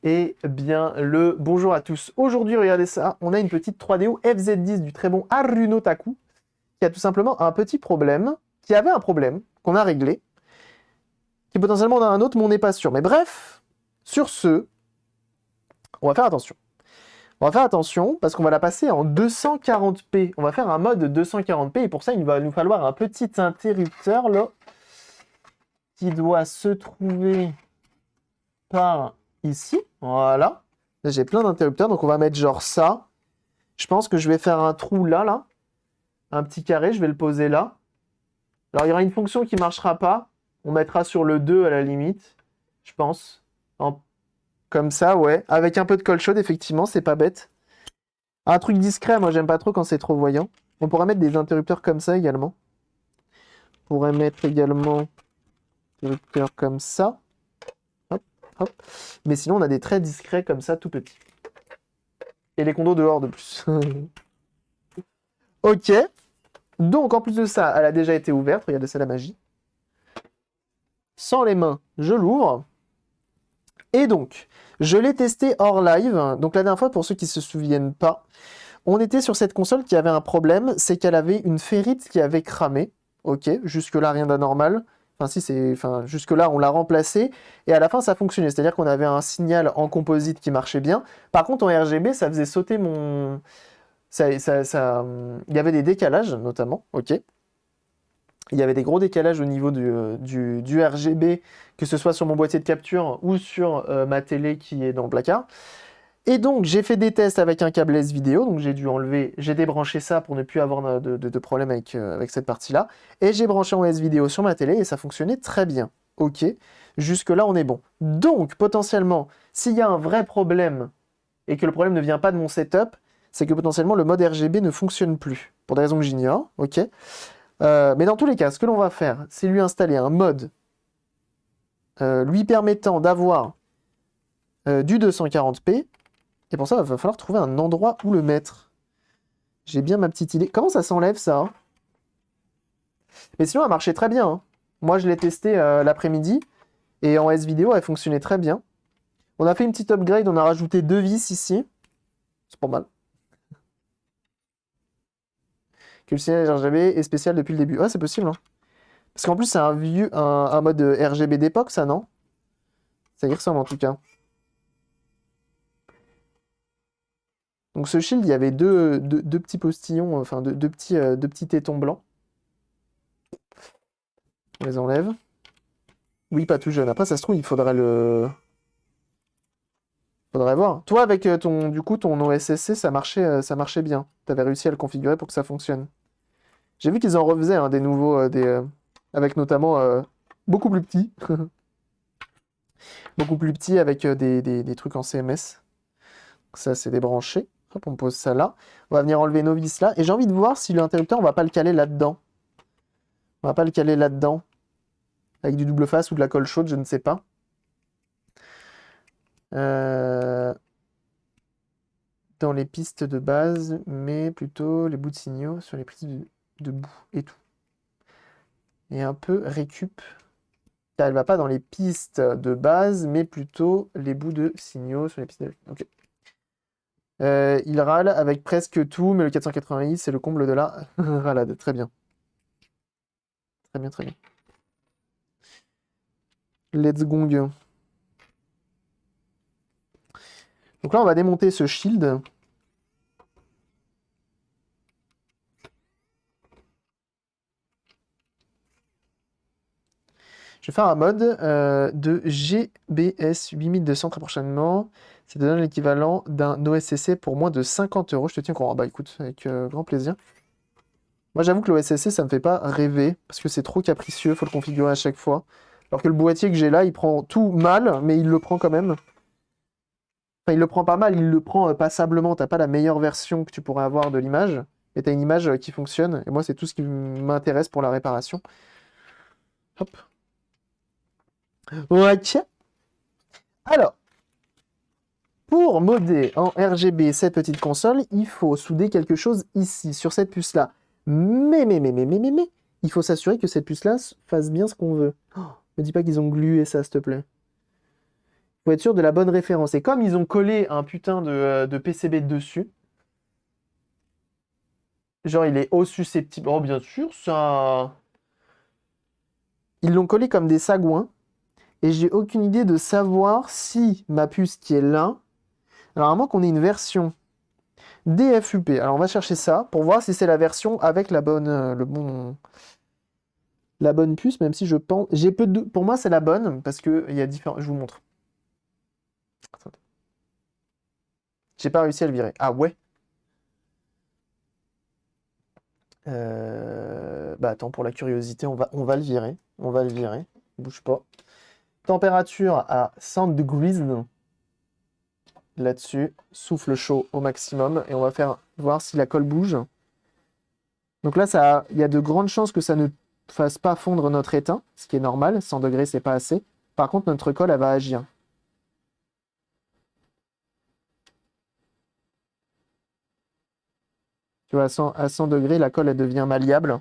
Eh bien, le bonjour à tous. Aujourd'hui, regardez ça, on a une petite 3DO FZ10 du très bon Haruno Taku qui a tout simplement un petit problème, qui avait un problème qu'on a réglé, qui potentiellement en a un autre, mais on n'est pas sûr. Mais bref, sur ce, on va faire attention. On va faire attention parce qu'on va la passer en 240p. On va faire un mode 240p et pour ça, il va nous falloir un petit interrupteur là qui doit se trouver par ici. Voilà. Là, j'ai plein d'interrupteurs, donc on va mettre genre ça. Je pense que je vais faire un trou là. Un petit carré, je vais le poser là. Alors, il y aura une fonction qui ne marchera pas. On mettra sur le 2 à la limite, je pense. Comme ça, ouais. Avec un peu de colle chaude, effectivement, c'est pas bête. Un truc discret, moi, j'aime pas trop quand c'est trop voyant. On pourrait mettre des interrupteurs comme ça également. On pourrait mettre également des interrupteurs comme ça. Hop, hop. Mais sinon, on a des traits discrets comme ça, tout petits. Et les condos dehors de plus. Ok. Donc, en plus de ça, elle a déjà été ouverte. Regardez, c'est la magie. Sans les mains, je l'ouvre. Et donc, je l'ai testé hors live. Donc, la dernière fois, pour ceux qui ne se souviennent pas, on était sur cette console qui avait un problème. C'est qu'elle avait une ferrite qui avait cramé. Ok, jusque-là, rien d'anormal. Jusque-là, on l'a remplacé. Et à la fin, ça fonctionnait. C'est-à-dire qu'on avait un signal en composite qui marchait bien. Par contre, en RGB, ça faisait sauter mon... Il y avait des décalages, notamment, ok. Il y avait des gros décalages au niveau du RGB, que ce soit sur mon boîtier de capture ou sur ma télé qui est dans le placard. Et donc, j'ai fait des tests avec un câble S-Vidéo, donc j'ai débranché ça pour ne plus avoir de problème avec cette partie-là. Et j'ai branché en S-Vidéo sur ma télé et ça fonctionnait très bien. Ok, jusque-là, on est bon. Donc, potentiellement, s'il y a un vrai problème et que le problème ne vient pas de mon setup, c'est que potentiellement le mode RGB ne fonctionne plus, pour des raisons que j'ignore, ok. Mais dans tous les cas, ce que l'on va faire, c'est lui installer un mode lui permettant d'avoir du 240p, et pour ça, il va falloir trouver un endroit où le mettre. J'ai bien ma petite idée. Comment ça s'enlève, ça, hein? Mais sinon, elle marchait très bien, hein. Moi, je l'ai testé l'après-midi, et en S-Vidéo, elle fonctionnait très bien. On a fait une petite upgrade, on a rajouté 2 vis ici. C'est pas mal. Que le signal RGB est spécial depuis le début. Ouais, c'est possible, hein. Parce qu'en plus, c'est un mode RGB d'époque, ça, non? Ça y ressemble, en tout cas. Donc ce shield, il y avait deux petits postillons, enfin deux petits tétons blancs. On les enlève. Oui, pas tout jeune. Après, ça se trouve, il faudrait faudrait voir. Toi, avec ton OSSC, ça marchait bien. Tu avais réussi à le configurer pour que ça fonctionne. J'ai vu qu'ils en refaisaient hein, des nouveaux, avec notamment beaucoup plus petits. Beaucoup plus petits avec des trucs en CMS. Ça, c'est débranché. Hop, on pose ça là. On va venir enlever nos vis là. Et j'ai envie de voir si l'interrupteur, on va pas le caler là-dedans. On va pas le caler là-dedans. Avec du double face ou de la colle chaude, je ne sais pas. Dans les pistes de base, mais plutôt les bouts de signaux sur les prises de bout et tout. Et un peu récup. Car elle va pas dans les pistes de base, mais plutôt les bouts de signaux sur les pistes de... Ok. Il râle avec presque tout, mais le 480i, c'est le comble de la râlade. Très bien. Très bien, très bien. Let's gong. Donc là, on va démonter ce shield. Je vais faire un mode de GBS 8200 très prochainement. Ça te donne l'équivalent d'un OSCC pour moins de 50 €. Je te tiens au courant. Bah écoute, avec grand plaisir. Moi, j'avoue que l'OSSC, ça me fait pas rêver, parce que c'est trop capricieux, faut le configurer à chaque fois. Alors que le boîtier que j'ai là, il prend tout mal, mais il le prend quand même. Enfin, il le prend pas mal, il le prend passablement. T'as pas la meilleure version que tu pourrais avoir de l'image, mais t'as une image qui fonctionne. Et moi, c'est tout ce qui m'intéresse pour la réparation. Hop. Ok. Alors, pour modder en RGB cette petite console, il faut souder quelque chose ici, sur cette puce-là. Mais, il faut s'assurer que cette puce-là fasse bien ce qu'on veut. Oh, me dis pas qu'ils ont glué ça, s'il te plaît. Faut être sûr de la bonne référence. Et comme ils ont collé un putain de PCB dessus, genre il est eau susceptible. Oh bien sûr, ça. Ils l'ont collé comme des sagouins. Et j'ai aucune idée de savoir si ma puce qui est là. Alors à moins qu'on ait une version DFUP. Alors on va chercher ça pour voir si c'est la version avec la bonne, la bonne puce, même si je pense. J'ai peu de. Pour moi, c'est la bonne parce que il y a différents. Je vous montre. Attendez. J'ai pas réussi à le virer. Ah ouais. Bah attends, pour la curiosité, on va le virer. On va le virer. Bouge pas. Température à 100 degrés là-dessus. Souffle chaud au maximum. Et on va faire voir si la colle bouge. Donc là, il y a de grandes chances que ça ne fasse pas fondre notre étain, ce qui est normal. 100 degrés, c'est pas assez. Par contre, notre colle, elle va agir. Tu vois, à 100 degrés, la colle, elle devient malléable.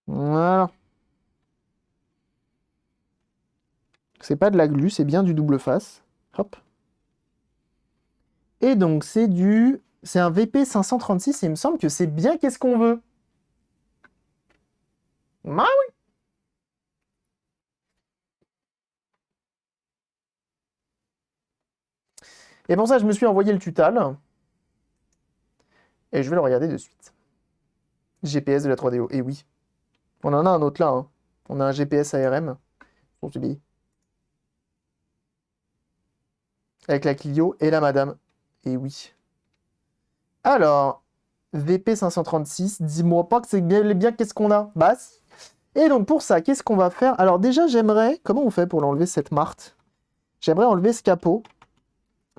Voilà. C'est pas de la glu, c'est bien du double face. Hop. Et donc, c'est un VP 536 et il me semble que c'est bien qu'est-ce qu'on veut. Ah oui. Et pour ça, je me suis envoyé le tutal. Et je vais le regarder de suite. GPS de la 3DO. Et oui. On en a un autre là, hein. On a un GPS ARM. Pour TBI. Avec la Clio et la Madame. Et oui. Alors, VP 536, dis-moi pas que c'est bien qu'est-ce qu'on a. Basse. Et donc pour ça, qu'est-ce qu'on va faire? Alors déjà, j'aimerais... Comment on fait pour l'enlever cette Marthe? J'aimerais enlever ce capot.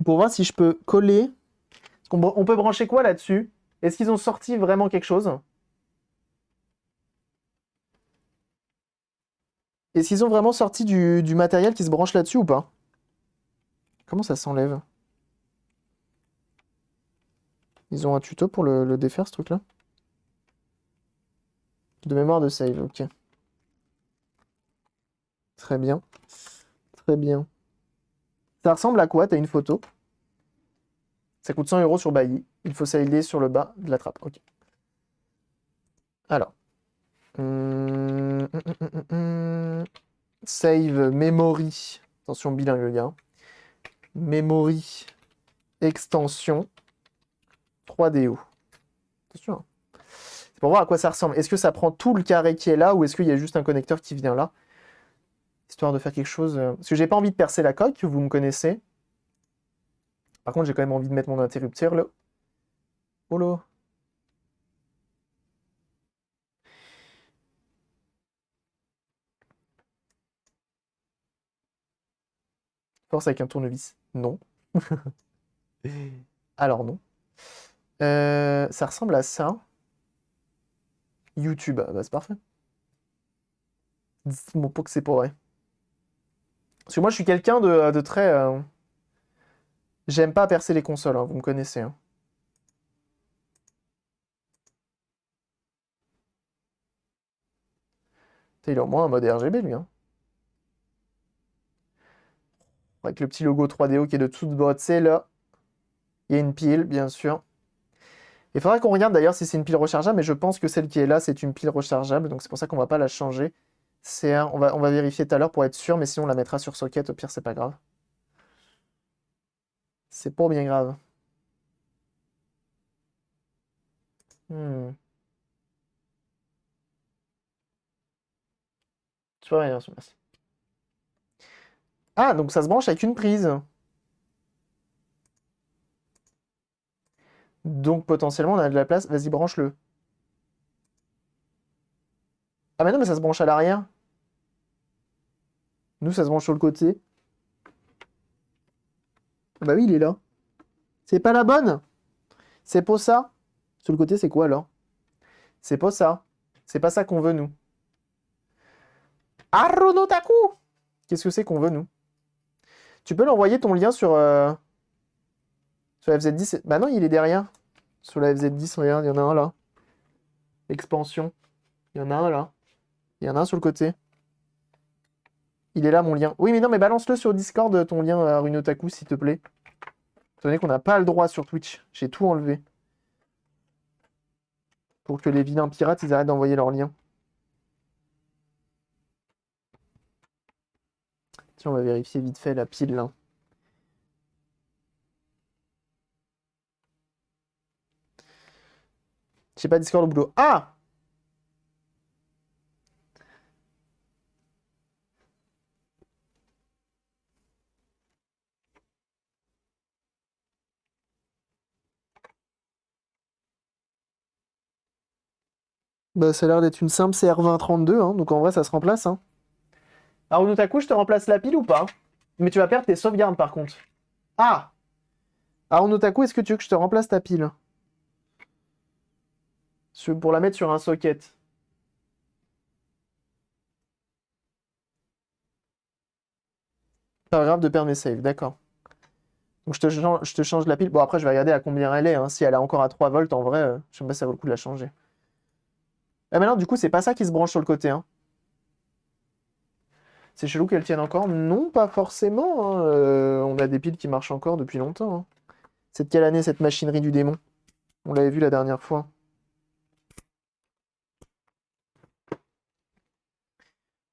Pour voir si je peux coller... On peut brancher quoi là-dessus? Est-ce qu'ils ont sorti vraiment quelque chose? Est-ce qu'ils ont vraiment sorti du matériel qui se branche là-dessus ou pas? Comment ça s'enlève? Ils ont un tuto pour le défaire, ce truc-là? De mémoire de save, ok. Très bien. Très bien. Ça ressemble à quoi? T'as une photo. Ça coûte 100 € sur Bailly. Il faut s'aider sur le bas de la trappe. Ok. Alors. Save memory. Attention, bilingue, le gars. Memory extension 3DO. Attention, hein. C'est pour voir à quoi ça ressemble. Est-ce que ça prend tout le carré qui est là ou est-ce qu'il y a juste un connecteur qui vient là? Histoire de faire quelque chose... Parce que j'ai pas envie de percer la coque, vous me connaissez. Par contre, j'ai quand même envie de mettre mon interrupteur là. Oh là. Force avec un tournevis. Non. Alors non. Ça ressemble à ça. YouTube, bah c'est parfait. Dites-moi pas que c'est pas vrai. Parce que moi, je suis quelqu'un de très... J'aime pas percer les consoles, hein, vous me connaissez, hein. Il est au moins en mode RGB, lui, hein. Avec le petit logo 3DO qui est de toute beauté, là. Il y a une pile, bien sûr. Il faudrait qu'on regarde d'ailleurs si c'est une pile rechargeable, mais je pense que celle qui est là, c'est une pile rechargeable, donc c'est pour ça qu'on va pas la changer. On va vérifier tout à l'heure pour être sûr, mais sinon on la mettra sur socket, au pire c'est pas grave. C'est pas bien grave. Hmm. Tu vois rien, merci. Ah, donc ça se branche avec une prise. Donc potentiellement on a de la place. Vas-y, branche-le. Ah mais non, mais ça se branche à l'arrière. Nous, ça se branche sur le côté. Bah oui, il est là. C'est pas la bonne. C'est pas ça. Sur le côté, c'est quoi alors? C'est pas ça. C'est pas ça qu'on veut, nous. Arunotaku! Qu'est-ce que c'est qu'on veut, nous? Tu peux l'envoyer ton lien sur la FZ10? Bah non, il est derrière. Sur la FZ10, regarde, il y en a un là. Expansion. Il y en a un là. Il y en a un sur le côté. Il est là, mon lien. Oui, mais non, mais balance-le sur Discord, ton lien à Runotaku, s'il te plaît. Étant donné qu'on n'a pas le droit sur Twitch. J'ai tout enlevé. Pour que les vilains pirates, ils arrêtent d'envoyer leurs liens. Tiens, on va vérifier vite fait la pile, là. J'ai pas Discord au boulot. Ah! Bah, ça a l'air d'être une simple CR2032, hein, donc en vrai, ça se remplace, hein. Arunotaku, je te remplace la pile ou pas? Mais tu vas perdre tes sauvegardes, par contre. Ah! Arunotaku, est-ce que tu veux que je te remplace ta pile? Pour la mettre sur un socket. Pas grave de perdre mes saves, d'accord. Donc je te change la pile. Bon, après, je vais regarder à combien elle est, hein. Si elle est encore à 3 volts, en vrai, je sais pas si ça vaut le coup de la changer. Ah, maintenant, du coup, c'est pas ça qui se branche sur le côté, hein. C'est chelou qu'elle tienne encore? Non, pas forcément, hein. On a des piles qui marchent encore depuis longtemps, hein. C'est de quelle année, cette machinerie du démon? On l'avait vu la dernière fois.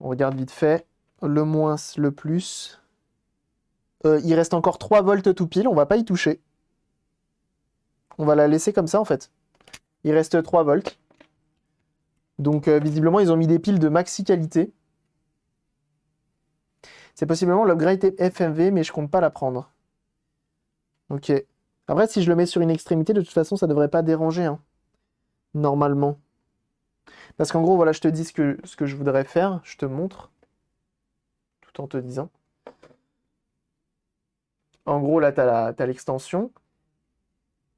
On regarde vite fait. Le moins, le plus. Il reste encore 3 volts tout pile, on va pas y toucher. On va la laisser comme ça, en fait. Il reste 3 volts. Donc, visiblement, ils ont mis des piles de maxi qualité. C'est possiblement l'upgrade FMV, mais je compte pas la prendre. Ok. Après, si je le mets sur une extrémité, de toute façon, ça devrait pas déranger, hein. Normalement. Parce qu'en gros, voilà, je te dis ce que je voudrais faire. Je te montre. Tout en te disant. En gros, là, t'as l'extension.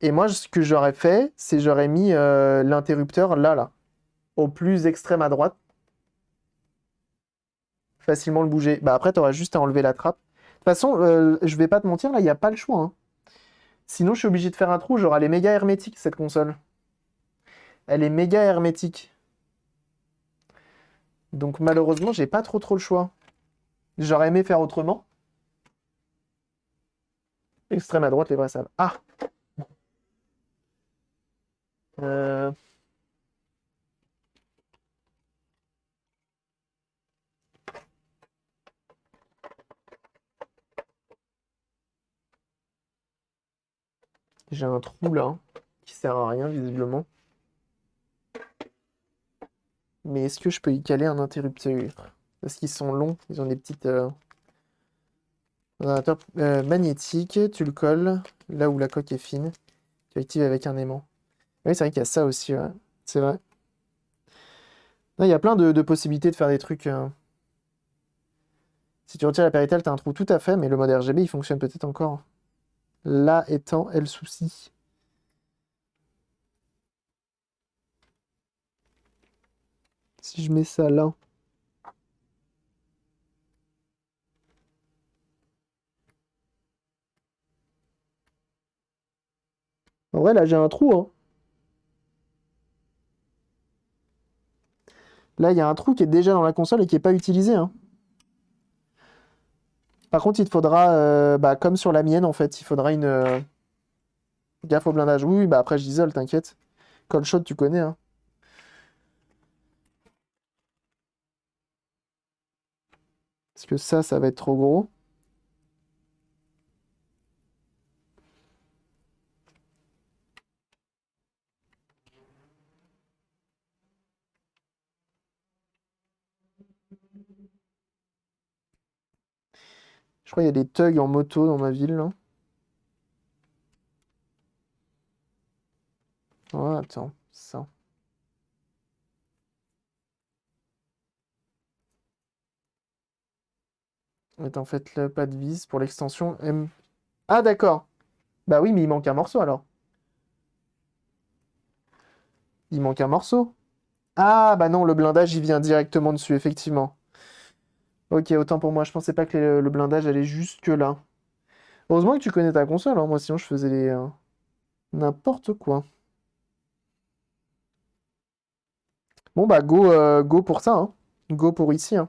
Et moi, ce que j'aurais fait, c'est j'aurais mis l'interrupteur là. Au plus extrême à droite. Facilement le bouger. Bah après, t'auras juste à enlever la trappe. De toute façon, je vais pas te mentir, là, il n'y a pas le choix, hein. Sinon, je suis obligé de faire un trou. Genre, elle est méga hermétique, cette console. Elle est méga hermétique. Donc, malheureusement, j'ai pas trop le choix. J'aurais aimé faire autrement. Extrême à droite, les vrais savent. Ah! Euh, J'ai un trou là, hein, qui sert à rien, visiblement. Mais est-ce que je peux y caler un interrupteur? Parce qu'ils sont longs, ils ont des petites... ordinateurs magnétiques, tu le colles là où la coque est fine. Tu actives avec un aimant. Oui, c'est vrai qu'il y a ça aussi, ouais. C'est vrai. Non, il y a plein de possibilités de faire des trucs. Si tu retires la péritelle, t'as un trou tout à fait, mais le mode RGB, il fonctionne peut-être encore. Là étant est le souci. Si je mets ça là. En vrai, là, j'ai un trou, hein. Là, il y a un trou qui est déjà dans la console et qui n'est pas utilisé, hein. Par contre, il te faudra, bah, comme sur la mienne, en fait, il faudra une gaffe au blindage. Oui, oui, bah après, j'isole, t'inquiète. Cold shot, tu connais, hein. Parce que ça va être trop gros. Je crois qu'il y a des thugs en moto dans ma ville, là. Oh, attends, ça. est en fait là, pas de vis pour l'extension M. Ah d'accord. Bah oui, mais il manque un morceau alors. Il manque un morceau. Ah bah non, le blindage il vient directement dessus, effectivement. Ok, autant pour moi, je pensais pas que le blindage allait jusque là. Heureusement que tu connais ta console, hein. Moi sinon je faisais n'importe quoi. Bon bah go, go pour ça, hein. Go pour ici, hein.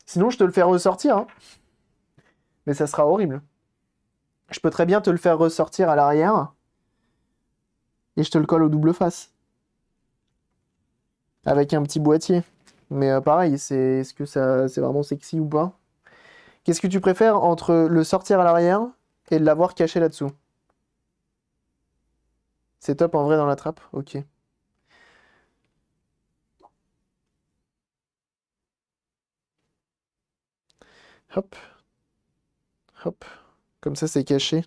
Sinon je te le fais ressortir, hein. Mais ça sera horrible. Je peux très bien te le faire ressortir à l'arrière et je te le colle au double face. Avec un petit boîtier. Mais pareil, est-ce que ça c'est vraiment sexy ou pas? Qu'est-ce que tu préfères entre le sortir à l'arrière et de l'avoir caché là-dessous? C'est top en vrai dans la trappe? Ok. Hop, hop. Comme ça, c'est caché.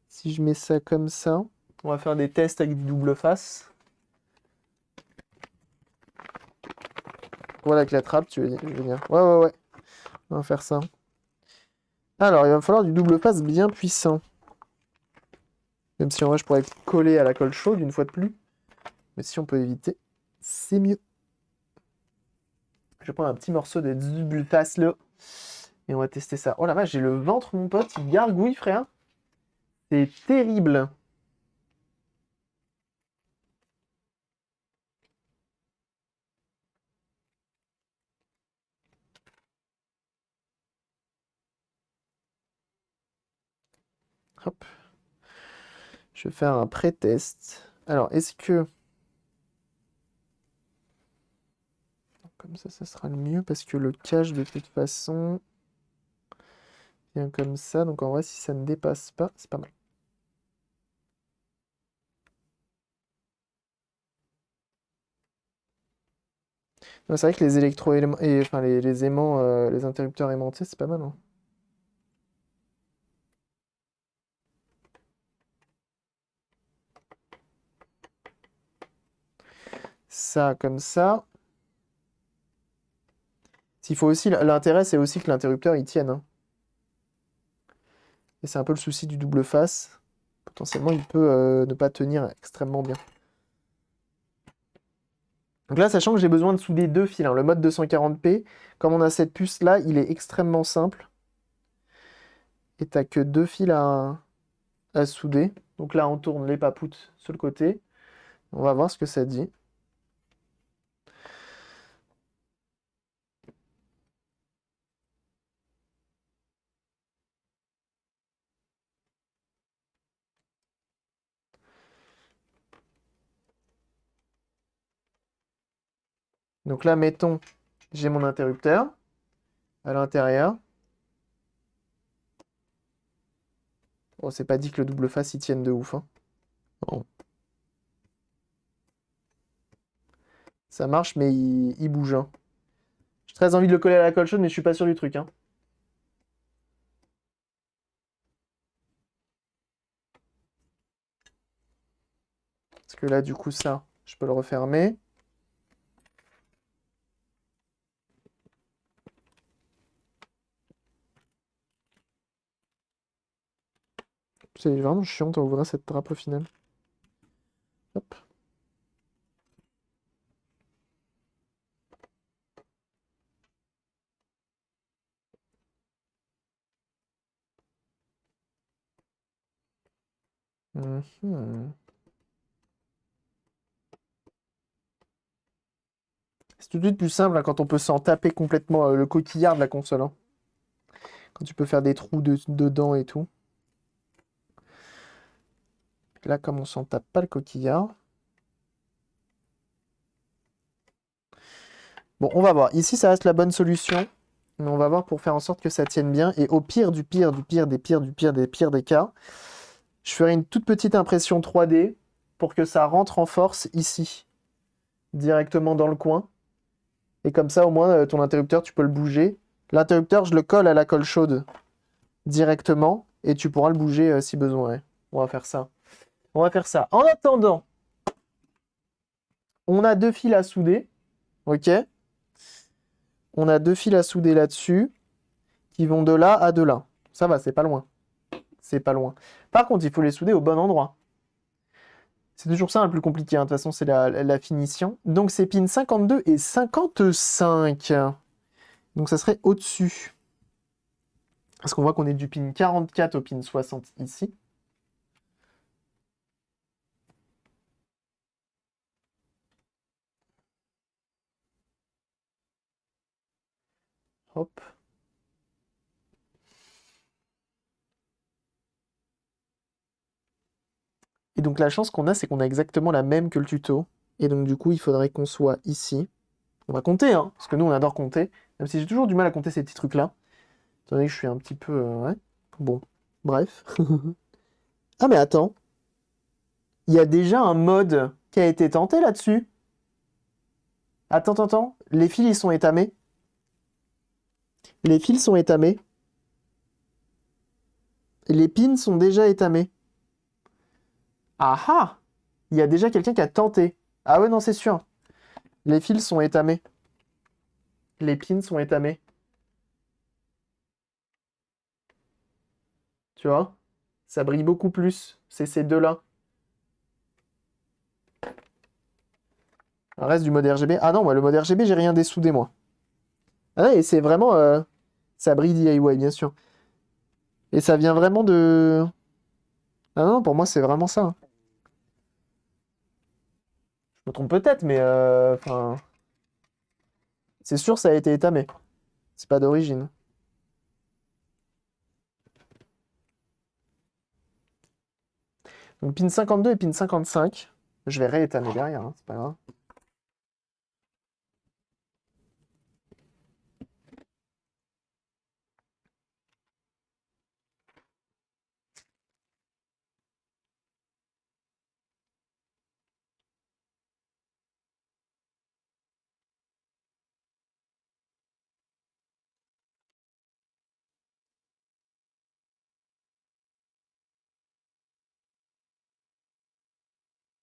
Si je mets ça comme ça, on va faire des tests avec du double face. Voilà, avec la trappe, tu veux dire. Ouais, ouais, ouais. On va faire ça. Alors, il va me falloir du double face bien puissant. Même si en vrai, je pourrais coller à la colle chaude une fois de plus. Mais si on peut éviter, c'est mieux. Je vais prendre un petit morceau de double face là. Et on va tester ça. Oh la vache, j'ai le ventre, mon pote, il gargouille, frère. C'est terrible. Hop. Je vais faire un pré-test. Alors, est-ce que... Comme ça sera le mieux parce que le cache de toute façon vient comme ça. Donc en vrai, si ça ne dépasse pas, c'est pas mal. Non, c'est vrai que les électro-éléments, et enfin les aimants, les interrupteurs aimantés, c'est pas mal, hein. Ça, comme ça. S'il faut aussi, l'intérêt, c'est aussi que l'interrupteur il tienne, hein. Et c'est un peu le souci du double face. Potentiellement, il peut ne pas tenir extrêmement bien. Donc là, sachant que j'ai besoin de souder deux fils, hein, le mode 240p, comme on a cette puce là, il est extrêmement simple. Et t'as que deux fils à souder. Donc là, on tourne les papoutes sur le côté. On va voir ce que ça dit. Donc là, mettons, j'ai mon interrupteur à l'intérieur. Bon, c'est pas dit que le double face il tienne de ouf, hein. Bon. Ça marche, mais il bouge, hein. J'ai très envie de le coller à la colle chaude, mais je suis pas sûr du truc, hein. Parce que là, du coup, ça, je peux le refermer. C'est vraiment chiant à ouvrir cette trappe au final. Hop. Mhm. C'est tout de suite plus simple, hein, quand on peut s'en taper complètement le coquillard de la console, hein. Quand tu peux faire des trous dedans et tout. Là, comme on s'en tape pas le coquillard. Bon, on va voir. Ici, ça reste la bonne solution. Mais on va voir pour faire en sorte que ça tienne bien. Et au pire du pire, du pire, des pires, du pire, des pires des cas, je ferai une toute petite impression 3D pour que ça rentre en force ici, directement dans le coin. Et comme ça, au moins, ton interrupteur, tu peux le bouger. L'interrupteur, je le colle à la colle chaude directement. Et tu pourras le bouger si besoin. Ouais. On va faire ça. On va faire ça. En attendant, On a deux fils à souder. Ok. On a deux fils à souder là-dessus qui vont de là à de là. Ça va, c'est pas loin. C'est pas loin. Par contre, il faut les souder au bon endroit. C'est toujours ça le plus compliqué, hein. De toute façon, c'est la finition. Donc, c'est pin 52 et 55. Donc, ça serait au-dessus. Parce qu'on voit qu'on est du pin 44 au pin 60 ici. Hop. Et donc, la chance qu'on a, c'est qu'on a exactement la même que le tuto. Et donc, du coup, il faudrait qu'on soit ici. On va compter, hein, parce que nous, on adore compter. Même si j'ai toujours du mal à compter ces petits trucs-là. Étant donné que je suis un petit peu... ouais. Bon, bref. Ah, mais attends. Il y a déjà un mode qui a été tenté là-dessus. Attends, attends, attends. Les fils, ils sont étamés. Les fils sont étamés. Les pins sont déjà étamés. Ah ah! Il y a déjà quelqu'un qui a tenté. Ah ouais, non, c'est sûr. Les fils sont étamés. Les pins sont étamés. Tu vois? Ça brille beaucoup plus. C'est ces deux-là. Le reste du mode RGB. Ah non, moi, le mode RGB, j'ai rien dessoudé, moi. Ah ouais, et c'est vraiment... ça brille DIY, bien sûr. Et ça vient vraiment de... Ah non, pour moi, c'est vraiment ça, hein. Je me trompe peut-être, mais... Enfin... c'est sûr, ça a été étamé. C'est pas d'origine. Donc, pin 52 et pin 55. Je vais réétamer derrière, hein, c'est pas grave.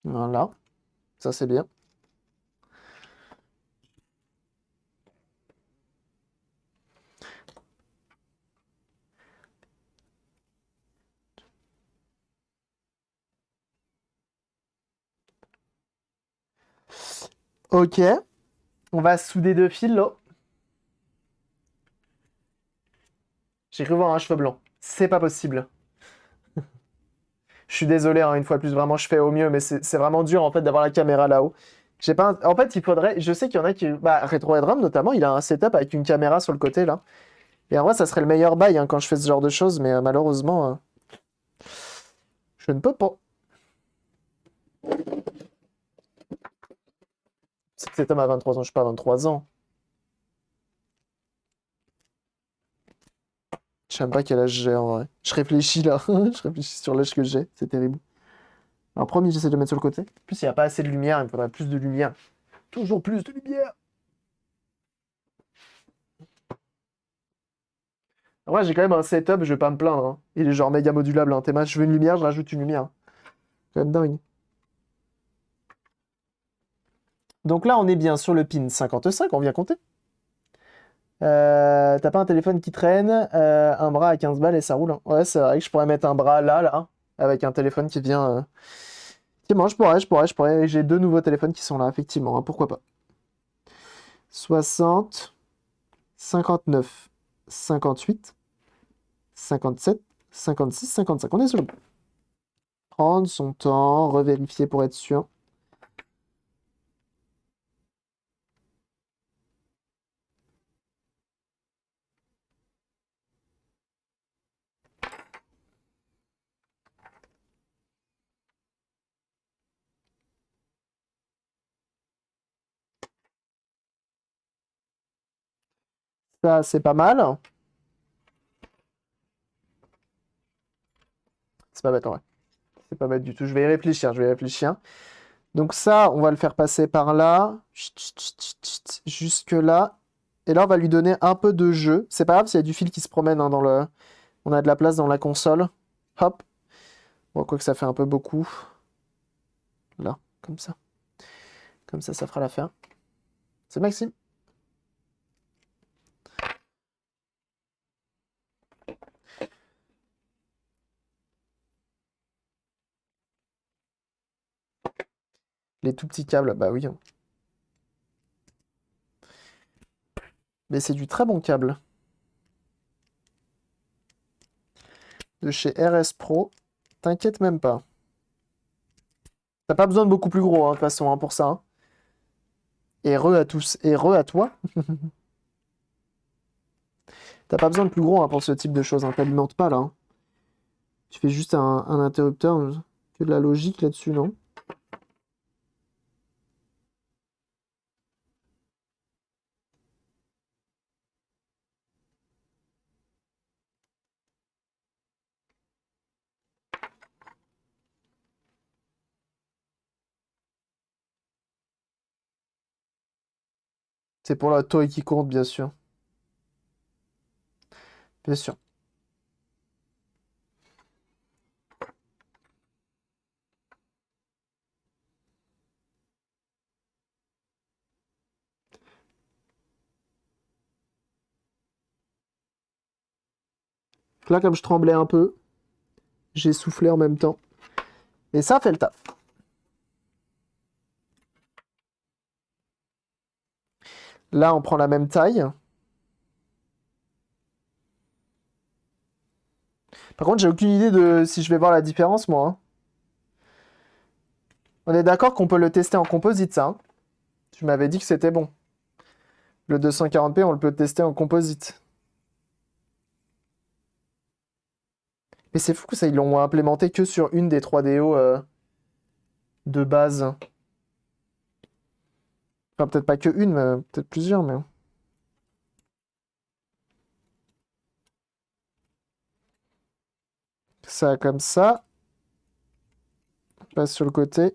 Voilà. Ça, c'est bien. Ok. On va souder deux fils, là. J'ai cru voir un cheveu blanc. C'est pas possible. Je suis désolé, hein, une fois de plus, vraiment, je fais au mieux, mais c'est vraiment dur, en fait, d'avoir la caméra là-haut. J'ai pas... En fait, il faudrait... Je sais qu'il y en a qui... Bah, Retro Headram, notamment, il a un setup avec une caméra sur le côté, là. Et en vrai, ça serait le meilleur bail, hein, quand je fais ce genre de choses, mais malheureusement, je ne peux pas. C'est que cet homme a 23 ans, je suis pas 23 ans. Je sais même pas quel âge j'ai, en vrai. Je réfléchis, là. Je réfléchis sur l'âge que j'ai. C'est terrible. Alors, promis, j'essaie de le mettre sur le côté. En plus, il n'y a pas assez de lumière, il me faudrait plus de lumière. Toujours plus de lumière. En vrai, j'ai quand même un setup, je vais pas me plaindre, hein. Il est genre méga modulable, hein. Théma, je veux une lumière, je rajoute une lumière. C'est quand même dingue. Donc là, on est bien sur le pin 55, on vient compter. T'as pas un téléphone qui traîne, un bras à 15 balles et ça roule, hein. Ouais, c'est vrai que je pourrais mettre un bras là, avec un téléphone qui vient. Effectivement, je pourrais. J'ai deux nouveaux téléphones qui sont là, effectivement, hein, pourquoi pas. 60, 59, 58, 57, 56, 55. On est sur le bon. Prendre son temps, revérifier pour être sûr. Ça, c'est pas mal. C'est pas bête, en vrai. C'est pas bête du tout. Je vais y réfléchir, je vais y réfléchir. Donc ça, on va le faire passer par là. Chut, chut, chut, chut, jusque là. Et là, on va lui donner un peu de jeu. C'est pas grave s'il y a du fil qui se promène, hein, dans le... On a de la place dans la console. Hop. Bon, quoique ça fait un peu beaucoup. Là, comme ça. Comme ça fera l'affaire. C'est Maxime. Les tout petits câbles, bah oui. Mais c'est du très bon câble. De chez RS Pro. T'inquiète même pas. T'as pas besoin de beaucoup plus gros, hein, de toute façon, hein, pour ça. Hein. Et re à tous. Et re à toi. T'as pas besoin de plus gros hein, pour ce type de choses. Hein. T'alimentes pas là. Hein. Tu fais juste un interrupteur. Que de la logique là-dessus, non? C'est pour la taille qui compte, bien sûr. Bien sûr. Là, comme je tremblais un peu, j'ai soufflé en même temps. Et ça fait le taf. Là, on prend la même taille. Par contre, j'ai aucune idée de si je vais voir la différence, moi. Hein. On est d'accord qu'on peut le tester en composite, ça. Hein. Tu m'avais dit que c'était bon. Le 240p, on le peut tester en composite. Mais c'est fou que ça, ils l'ont implémenté que sur une des 3DO de base. Enfin, peut-être pas que une, mais peut-être plusieurs, mais... Ça comme ça. On passe sur le côté.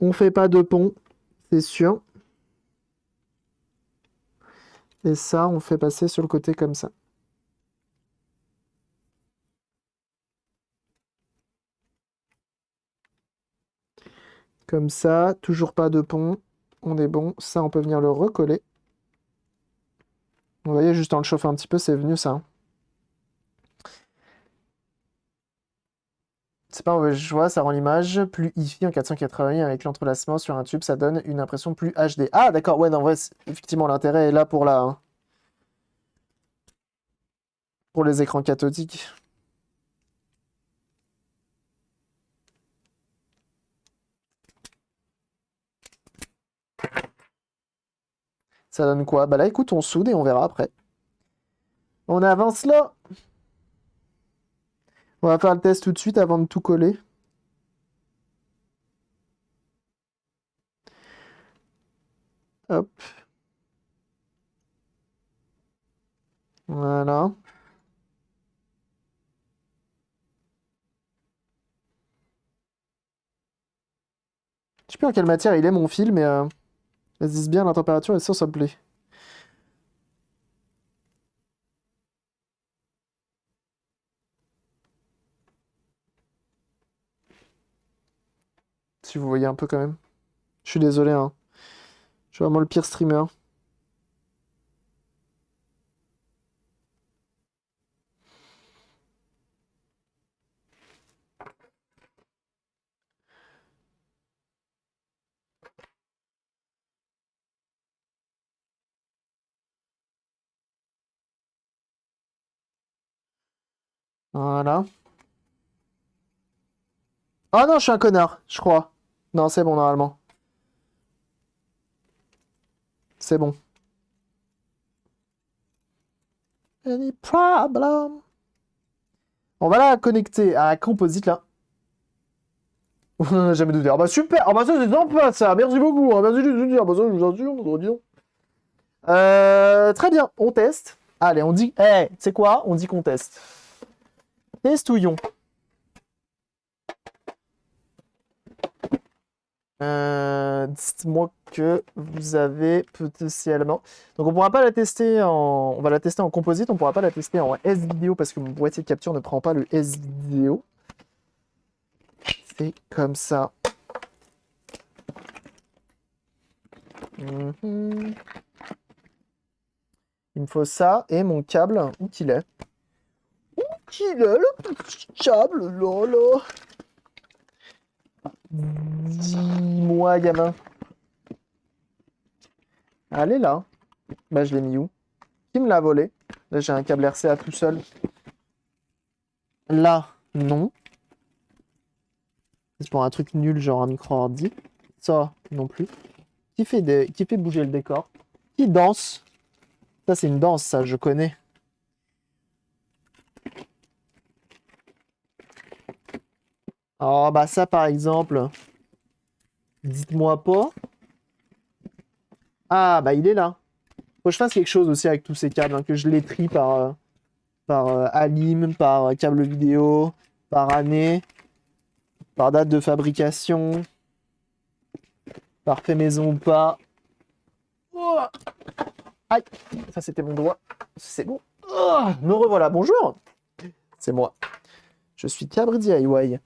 On fait pas de pont, c'est sûr. Et ça, on fait passer sur le côté comme ça. Comme ça, toujours pas de pont. On est bon. Ça, on peut venir le recoller. Vous voyez, juste en le chauffant un petit peu, c'est venu ça. Hein. C'est pas un mauvais choix, ça rend l'image plus hi-fi en 480 avec l'entrelacement sur un tube, ça donne une impression plus HD. Ah d'accord, ouais, non, ouais, effectivement, l'intérêt est là pour la... Hein, pour les écrans cathodiques. Ça donne quoi? Bah là, écoute, on soude et on verra après. On avance là. On va faire le test tout de suite avant de tout coller. Hop. Voilà. Je sais plus en quelle matière il est mon fil, mais elle se dise bien la température et ça me plaît. Si vous voyez un peu quand même. Je suis désolé, hein. Je suis vraiment le pire streamer. Voilà. Ah non, je suis un connard, je crois. Non, c'est bon normalement. C'est bon. Any problem? On va la connecter à Composite là. Jamais douté. Ah bah super! Ah bah ça c'est sympa ça! Merci beaucoup! Hein. Merci de dire. Ah bah ça je vous assure, dis donc. Très bien, on teste. Allez, on dit. Eh, c'est quoi? On dit qu'on teste. Testouillons. Dites-moi que vous avez potentiellement. Donc on pourra pas la tester en. On va la tester en composite, on pourra pas la tester en S-vidéo parce que mon boîtier de capture ne prend pas le S-vidéo. C'est comme ça. Mhm. Il me faut ça et mon câble. Où qu'il est? Où qu'il est le petit câble? Là, là. Dis-moi, gamin. Allez là. Bah, je l'ai mis où? Qui me l'a volé? Là, j'ai un câble RCA tout seul. Là, non. C'est pour un truc nul, genre un micro-ordi. Ça, non plus. Qui fait bouger le décor? Qui danse? Ça, c'est une danse, ça, je connais. Oh, bah ça, par exemple. Dites-moi pas. Ah, bah il est là. Faut que je fasse quelque chose aussi avec tous ces câbles, hein, que je les trie par Alim, par câble vidéo, par année, par date de fabrication, par fait maison ou pas. Oh, aïe, ça c'était mon doigt. C'est bon. Oh, me revoilà, bonjour. C'est moi. Je suis Cabri DIY.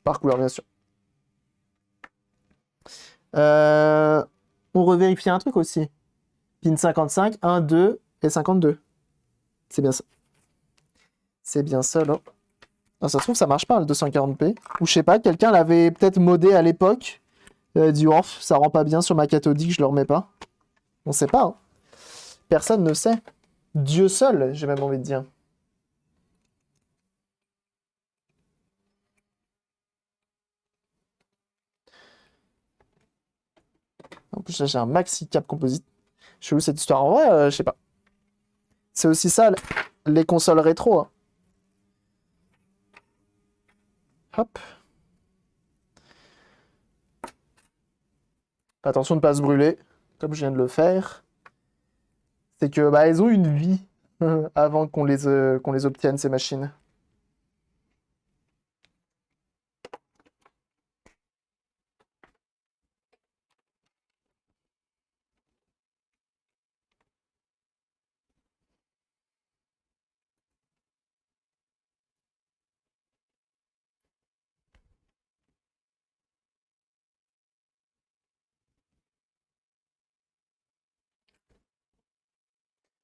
Par couleur, bien sûr. On revérifie un truc aussi. Pin 55, 1, 2 et 52. C'est bien ça. C'est bien ça, là. Ah, ça se trouve, ça marche pas, le 240p. Ou je sais pas, quelqu'un l'avait peut-être modé à l'époque. Dit, oh, ça rend pas bien sur ma cathodique, je le remets pas. On sait pas, hein. Personne ne sait. Dieu seul, j'ai même envie de dire. En plus, là, j'ai un maxi cap composite. Je sais où cette histoire. En vrai, je sais pas. C'est aussi ça, les consoles rétro, hein. Hop. Attention de ne pas se brûler, comme je viens de le faire. C'est que bah, elles ont une vie avant qu'on les obtienne, ces machines.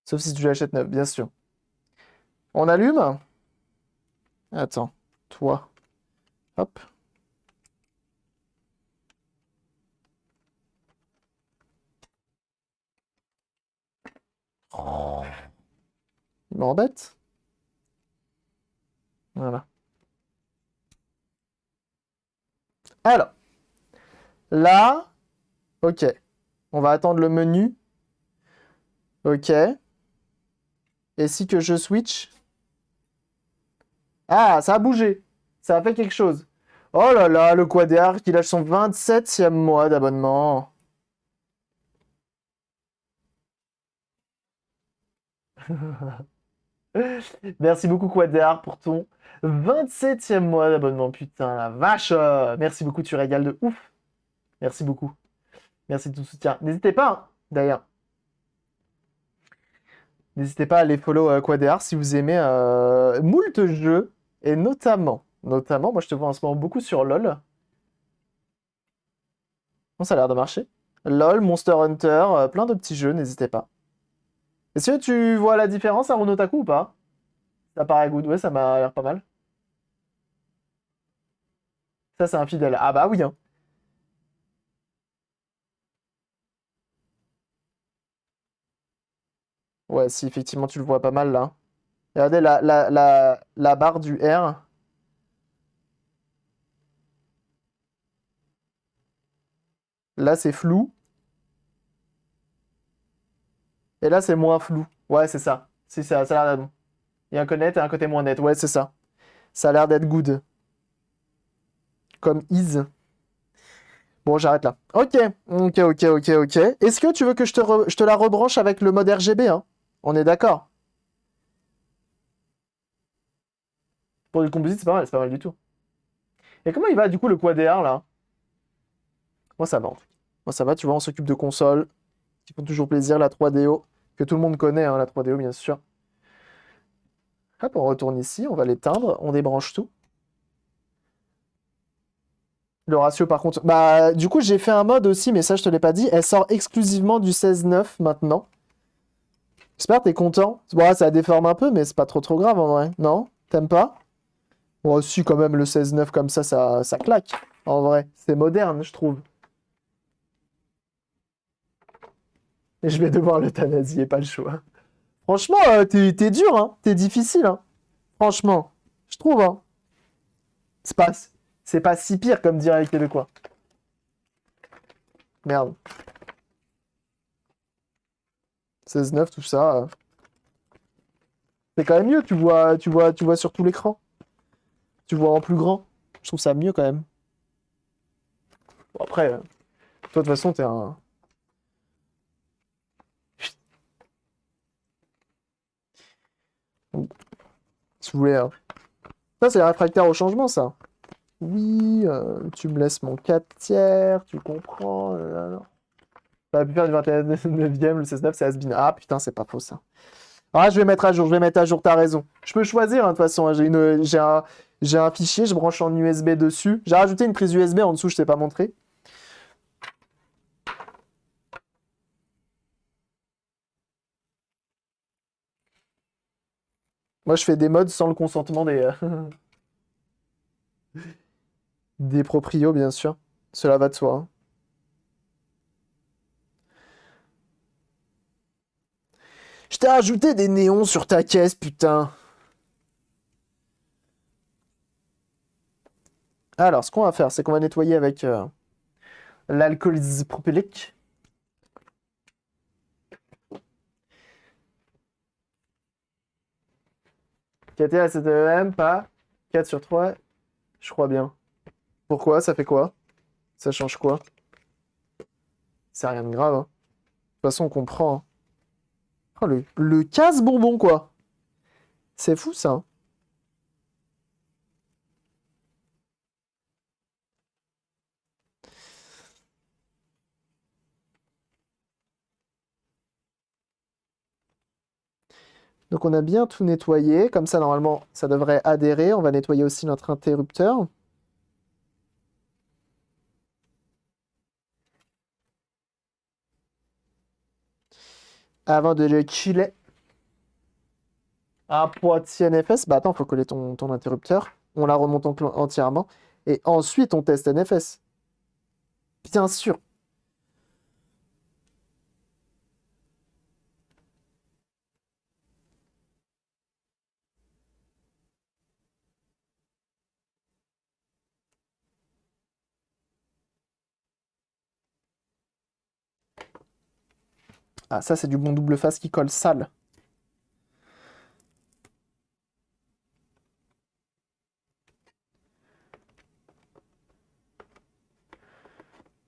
Sauf si tu l'achètes neuf, bien sûr. On allume? Attends, toi. Hop. Oh. Il m'embête. Voilà. Alors, là, ok. On va attendre le menu. Ok. Et si que je switch? Ah, ça a bougé. Ça a fait quelque chose. Oh là là, le Quadéar qui lâche son 27e mois d'abonnement. Merci beaucoup Quadéar pour ton 27e mois d'abonnement. Putain, la vache. Merci beaucoup, tu régales de ouf. Merci beaucoup. Merci de ton soutien. N'hésitez pas, hein, d'ailleurs. N'hésitez pas à aller follow Quadéar si vous aimez moult jeux. Et notamment, moi je te vois en ce moment beaucoup sur LoL. Bon, ça a l'air de marcher. LoL, Monster Hunter, plein de petits jeux, n'hésitez pas. Est-ce que tu vois la différence à Runotaku ou pas? Ça paraît good, ouais, ça m'a l'air pas mal. Ça, c'est un fidèle. Ah bah oui, hein. Ouais, si effectivement tu le vois pas mal là. Regardez la barre du R. Là, c'est flou. Et là, c'est moins flou. Ouais, c'est ça. Si, ça a l'air d'être bon. Il y a un côté net et un côté moins net. Ouais, c'est ça. Ça a l'air d'être good. Comme is. Bon, j'arrête là. Ok, ok. Est-ce que tu veux que je te la rebranche avec le mode RGB, hein? On est d'accord. Pour du composite, c'est pas mal du tout. Et comment il va du coup le Quad-AR là? Moi ça va en tout cas. Moi ça va, tu vois, on s'occupe de consoles qui font toujours plaisir, la 3DO, que tout le monde connaît, hein, la 3DO bien sûr. Hop, on retourne ici, on va l'éteindre, on débranche tout. Le ratio, par contre... Bah, du coup, j'ai fait un mode aussi, mais ça, je te l'ai pas dit. Elle sort exclusivement du 16-9 maintenant. J'espère que t'es content. Bon, ça déforme un peu, mais c'est pas trop grave, en vrai. Non? T'aimes pas? Bon, si, quand même, le 16-9 comme ça claque. En vrai, c'est moderne, je trouve. Et je vais devoir l'euthanasier, pas le choix. Franchement, t'es dur, hein. T'es difficile, hein. Franchement, je trouve, hein. C'est pas, c'est pas si pire, comme dirait les Québécois. Merde. 16-9, tout ça. C'est quand même mieux, tu vois sur tout l'écran. Tu vois en plus grand. Je trouve ça mieux quand même. Bon, après, toi, de toute façon, t'es un. Si vous voulez. Ça, c'est réfractaire au changement, ça. Oui, tu me laisses mon 4 tiers, tu comprends. Ça va pu faire du 21e, le 16-9, c'est has-been. Ah putain, c'est pas faux ça. Ah, je vais mettre à jour, t'as raison. Je peux choisir, hein, de toute façon, hein, j'ai un fichier, je branche en USB dessus. J'ai rajouté une prise USB en dessous, je t'ai pas montré. Moi, je fais des mods sans le consentement des proprios, bien sûr. Cela va de soi, hein. Je t'ai rajouté des néons sur ta caisse, putain. Alors, ce qu'on va faire, c'est qu'on va nettoyer avec l'alcool isopropylique. KT pas 4 sur 3, je crois bien. Pourquoi? Ça fait quoi? Ça change quoi? C'est rien de grave, hein. De toute façon, on comprend, hein. Oh, le casse-bonbon, quoi. C'est fou, ça, hein. Donc, on a bien tout nettoyé. Comme ça, normalement, ça devrait adhérer. On va nettoyer aussi notre interrupteur. Avant de le chiller. Un Poitiers NFS. Bah attends, faut coller ton interrupteur. On la remonte entièrement. Et ensuite, on teste NFS. Bien sûr. Ah, ça, c'est du bon double face qui colle sale.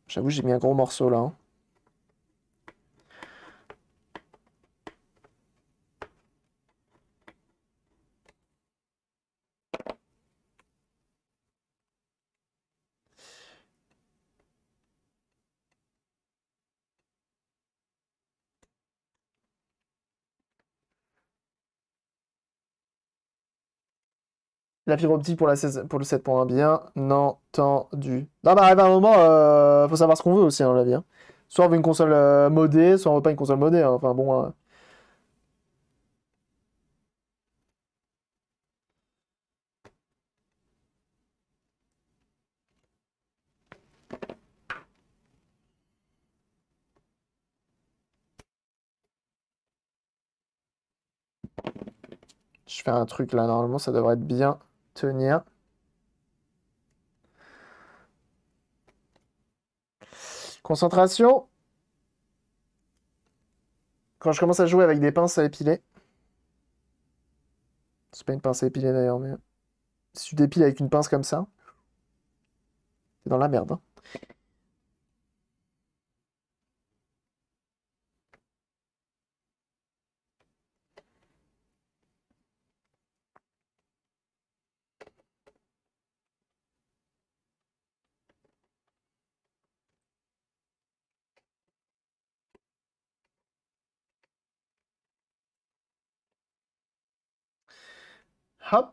J'avoue, j'ai mis un gros morceau là, hein. La fibre optique pour, pour le 7.1, bien entendu. Non, bah, arrive un moment, faut savoir ce qu'on veut aussi, hein, dans la vie, hein. Soit on veut une console modée, soit on veut pas une console modée, hein. Enfin bon, je fais un truc là, normalement, ça devrait être bien tenir. Concentration. Quand je commence à jouer avec des pinces à épiler. C'est pas une pince à épiler d'ailleurs, mais si tu dépiles avec une pince comme ça, t'es dans la merde, hein. Hop.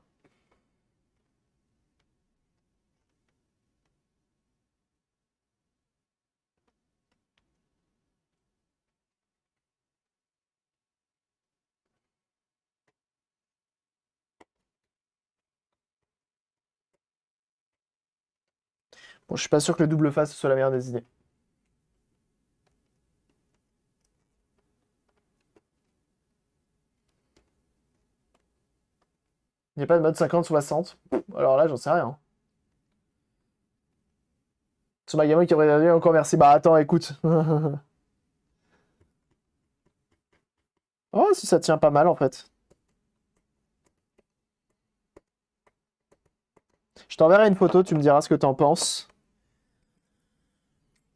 Bon, je suis pas sûr que le double face soit la meilleure des idées. Il n'y a pas de mode 50-60. Alors là, j'en sais rien. C'est ma gamin qui aurait dit encore merci. Bah attends, écoute. Oh, si ça tient pas mal en fait. Je t'enverrai une photo, tu me diras ce que t'en penses.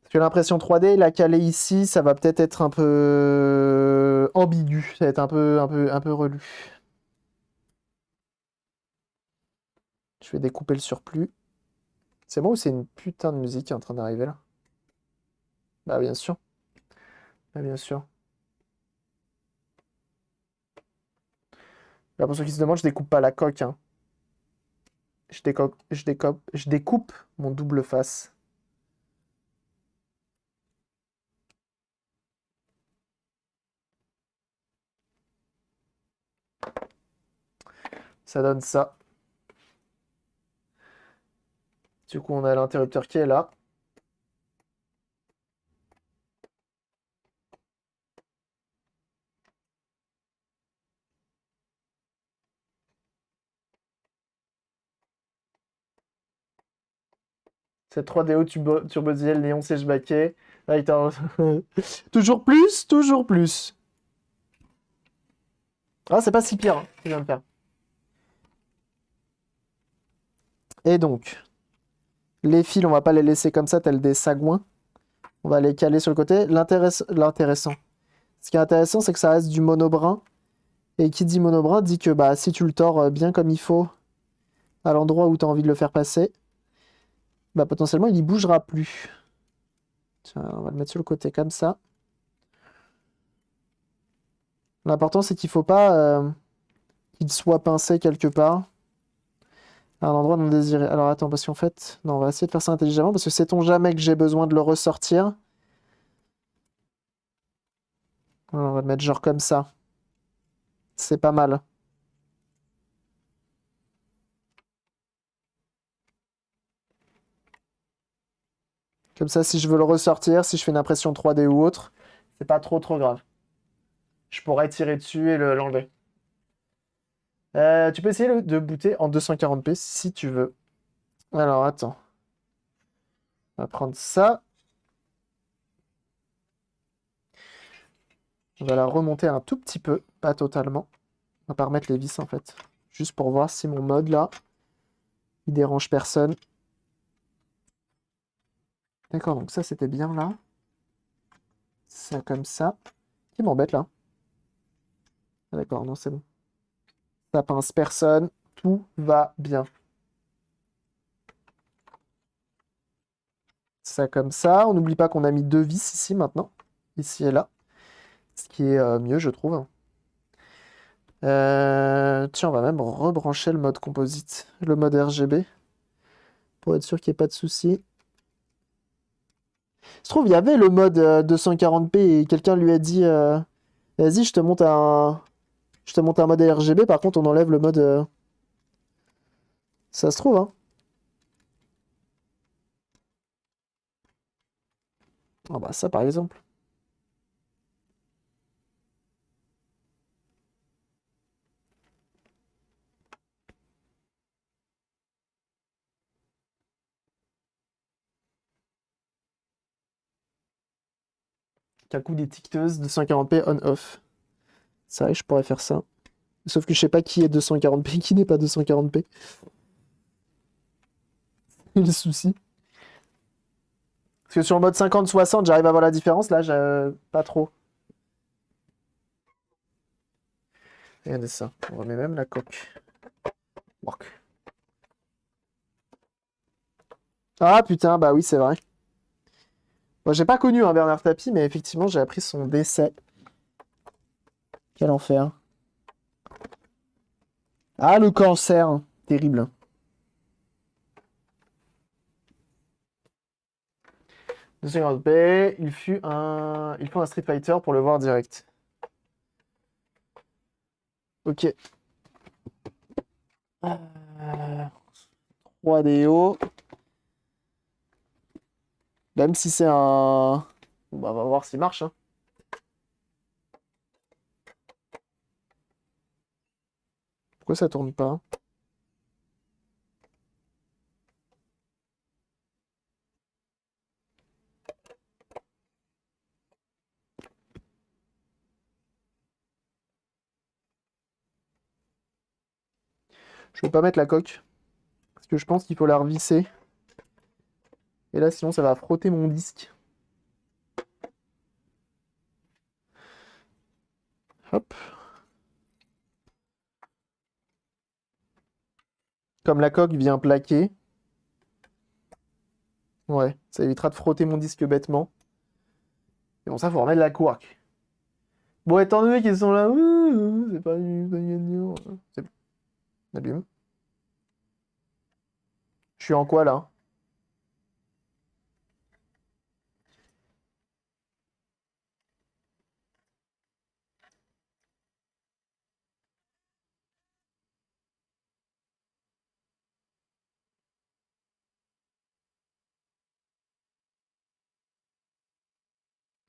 Parce que l'impression 3D, la caler ici, ça va peut-être être un peu ambigu. Ça va être un peu relu. Je vais découper le surplus. C'est moi ou c'est une putain de musique qui est en train d'arriver là? Bah bien sûr. Bah bien sûr. Là, pour ceux qui se demandent, je découpe pas la coque, hein. Je découpe mon double face. Ça donne ça. Du coup, on a l'interrupteur qui est là. Cette 3DO Turbo Diesel Néon Sèche Baquet. Toujours plus, toujours plus. Ah, c'est pas si pire, hein, ce que je viens de faire. Et donc, les fils, on va pas les laisser comme ça, tels des sagouins. On va les caler sur le côté. L'intéressant. Ce qui est intéressant, c'est que ça reste du monobrin. Et qui dit monobrin dit que bah, si tu le tords bien comme il faut, à l'endroit où tu as envie de le faire passer, bah, potentiellement, il y bougera plus. Tiens, on va le mettre sur le côté comme ça. L'important, c'est qu'il faut pas qu'il soit pincé quelque part à un endroit non désiré. Alors attends, parce qu'en fait, non, on va essayer de faire ça intelligemment, parce que sait-on jamais que j'ai besoin de le ressortir. Alors, on va le mettre genre comme ça. C'est pas mal. Comme ça, si je veux le ressortir, si je fais une impression 3D ou autre, c'est pas trop grave. Je pourrais tirer dessus et l'enlever. Tu peux essayer de booter en 240p si tu veux. Alors, attends. On va prendre ça. On va la remonter un tout petit peu, pas totalement. On va pas remettre les vis en fait. Juste pour voir si mon mode là, il dérange personne. D'accord, donc ça c'était bien là. Ça comme ça. Qui m'embête là? Ah, d'accord, non c'est bon. Ça pince personne. Tout va bien. Ça comme ça. On n'oublie pas qu'on a mis deux vis ici maintenant. Ici et là. Ce qui est mieux je trouve. Tiens, on va même rebrancher le mode composite. Le mode RGB. Pour être sûr qu'il n'y ait pas de soucis. Se trouve, il y avait le mode 240p et quelqu'un lui a dit vas-y, je te monte un mode RGB, par contre on enlève le mode ça se trouve, hein. Ah bah ça par exemple. Qu'un coup d'étiqueteuse 240p on-off. C'est vrai que je pourrais faire ça. Sauf que je sais pas qui est 240p, qui n'est pas 240p. C'est le souci. Parce que sur le mode 50-60, j'arrive à voir la différence. Là, pas trop. Regardez ça. On remet même la coque. Work. Ah putain, bah oui, c'est vrai. Moi, j'ai pas connu Bernard Tapie, mais effectivement, j'ai appris son décès. Quel enfer. Ah, le cancer. Terrible. De 250p, il faut un Street Fighter pour le voir direct. Ok. 3DO. Même si c'est un... Bon, bah, on va voir s'il marche, hein. Pourquoi ça tourne pas? Je vais pas mettre la coque. Parce que je pense qu'il faut la revisser. Et là, sinon, ça va frotter mon disque. Hop. Comme la coque vient plaquer. Ouais, ça évitera de frotter mon disque bêtement. Et bon, ça, faut remettre la couac. Bon, étant donné qu'ils sont là, c'est pas gagnant. C'est bon. On allume. Je suis en quoi, là?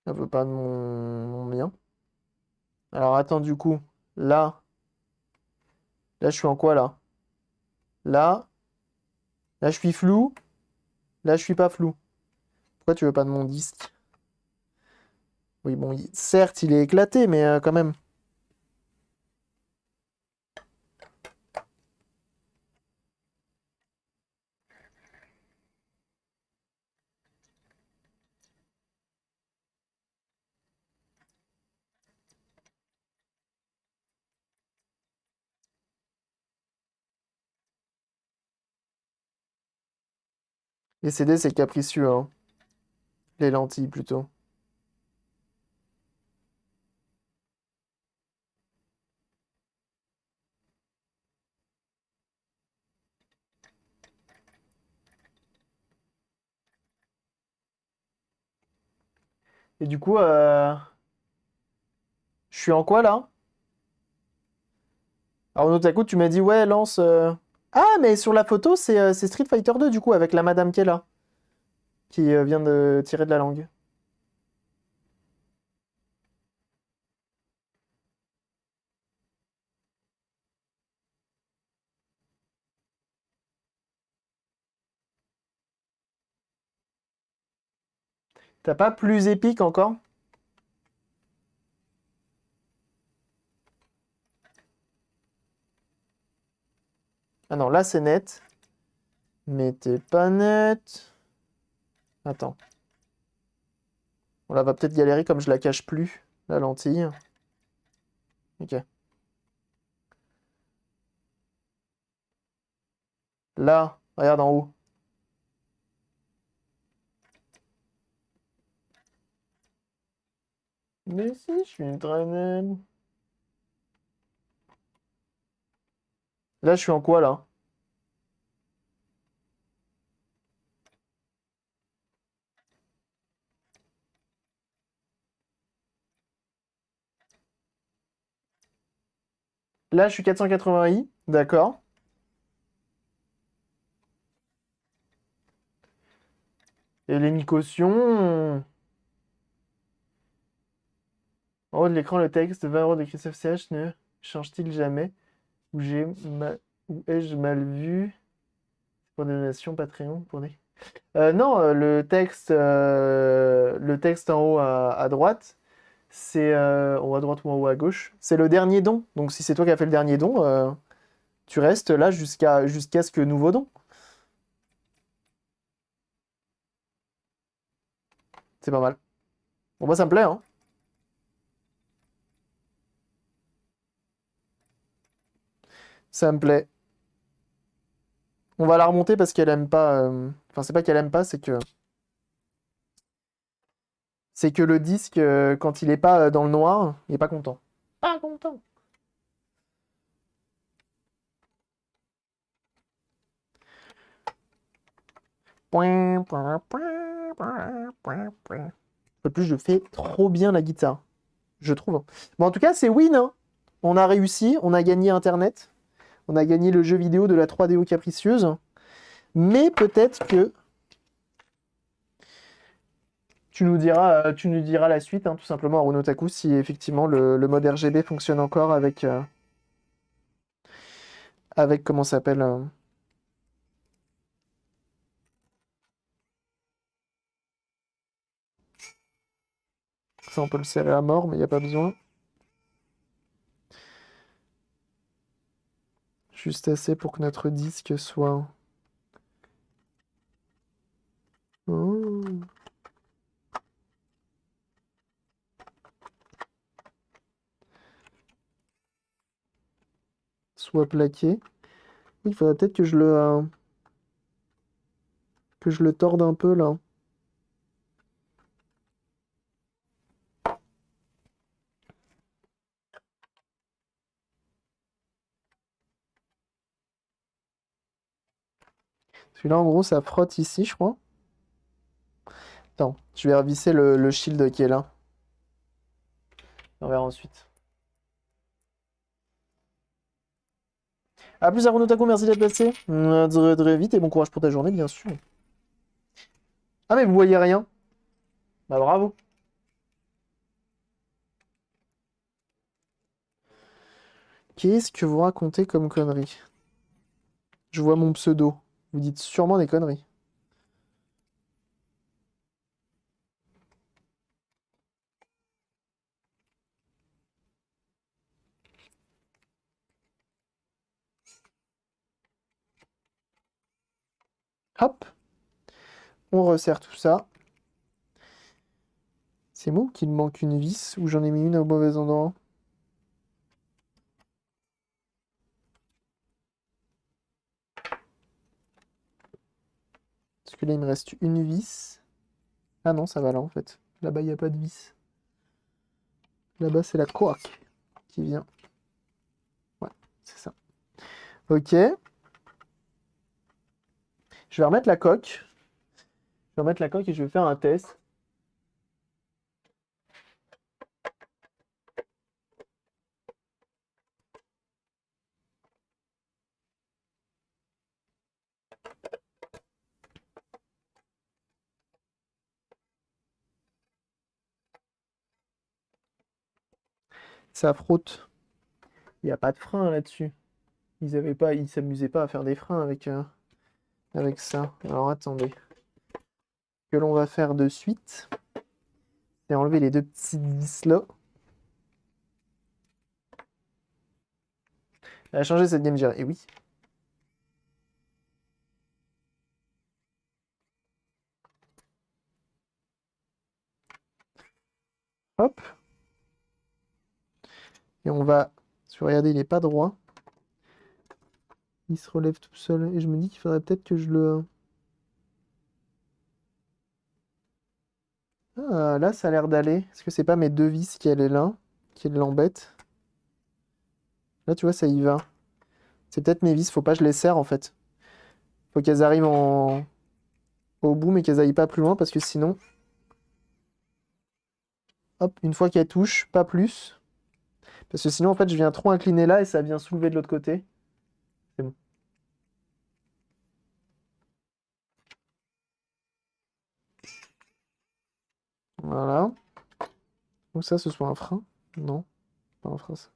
Ça veut pas de mon mien. Alors, attends, du coup. Là. Là, je suis en quoi, là? Là. Là, je suis flou. Là, je suis pas flou. Pourquoi tu veux pas de mon disque? Oui, bon, certes, il est éclaté, mais quand même. Les CD, c'est capricieux, hein. Les lentilles, plutôt. Et du coup, je suis en quoi, là? Alors, Notaku, tu m'as dit, ouais, lance... Ah, mais sur la photo, c'est Street Fighter 2, du coup, avec la madame qui est là. Qui vient de tirer de la langue. T'as pas plus épique encore? Ah non, là, c'est net. Mais t'es pas net. Attends. On là, va peut-être galérer comme je la cache plus, la lentille. Ok. Là, regarde en haut. Mais si, je suis une traînée. Là, je suis en quoi, là? Là, je suis 480i. D'accord. Et les caution. En haut de l'écran, le texte 20 € de Christophe CH ne change-t-il jamais? Ou ou ai-je mal vu? Pour des donations Patreon pour des... non, le texte en haut à droite, c'est en haut à droite ou en haut à gauche, c'est le dernier don. Donc si c'est toi qui as fait le dernier don, tu restes là jusqu'à ce que nouveau don. C'est pas mal. Bon, moi ça me plaît, hein. Ça me plaît. On va la remonter parce qu'elle aime pas. Enfin, c'est pas qu'elle aime pas, c'est que le disque, quand il est pas dans le noir, il est pas content. Pas content. En plus, je fais trop bien la guitare, je trouve. Bon, en tout cas, c'est win, hein. On a réussi, on a gagné Internet, on a gagné le jeu vidéo de la 3DO capricieuse. Mais peut-être que tu nous diras la suite, hein, tout simplement, à Runotaku, si effectivement le mode RGB fonctionne encore avec comment ça s'appelle. Ça, on peut le serrer à mort, mais il n'y a pas besoin. Juste assez pour que notre disque soit... Oh. Soit plaqué. Il faudrait peut-être que je le torde un peu, là. Celui-là, en gros, ça frotte ici, je crois. Attends, je vais revisser le shield qui est là. On verra ensuite. A plus, Arunotaku, merci d'être passé. Très, très vite et bon courage pour ta journée, bien sûr. Ah, mais vous voyez rien? Bah, bravo. Qu'est-ce que vous racontez comme conneries? Je vois mon pseudo. Vous dites sûrement des conneries. Hop, on resserre tout ça. C'est moi ou qu'il me manque une vis ou j'en ai mis une au mauvais endroit? Parce que là, il me reste une vis. Ah non, ça va là en fait. Là-bas, il n'y a pas de vis. Là-bas, c'est la coque qui vient. Ouais, c'est ça. Ok. Je vais remettre la coque. Je vais remettre la coque et je vais faire un test. Ça frotte. Il n'y a pas de frein là-dessus. Ils s'amusaient pas à faire des freins avec ça. Alors attendez. Ce que l'on va faire de suite, c'est enlever les deux petites vis là. Elle a changé cette Game Gear. Et oui. Hop. Et on va... Si vous regardez, il n'est pas droit. Il se relève tout seul. Et je me dis qu'il faudrait peut-être que je le... Ah, là, ça a l'air d'aller. Est-ce que c'est pas mes deux vis qui allaient là, qui l'embêtent? Là, tu vois, ça y va. C'est peut-être mes vis, faut pas que je les serre en fait. Faut qu'elles arrivent au bout, mais qu'elles aillent pas plus loin, parce que sinon... Hop, une fois qu'elles touchent, pas plus. Parce que sinon, en fait, je viens trop incliner là et ça vient soulever de l'autre côté. C'est bon. Voilà. Ou ça, ce soit un frein. Non, pas un frein, ça.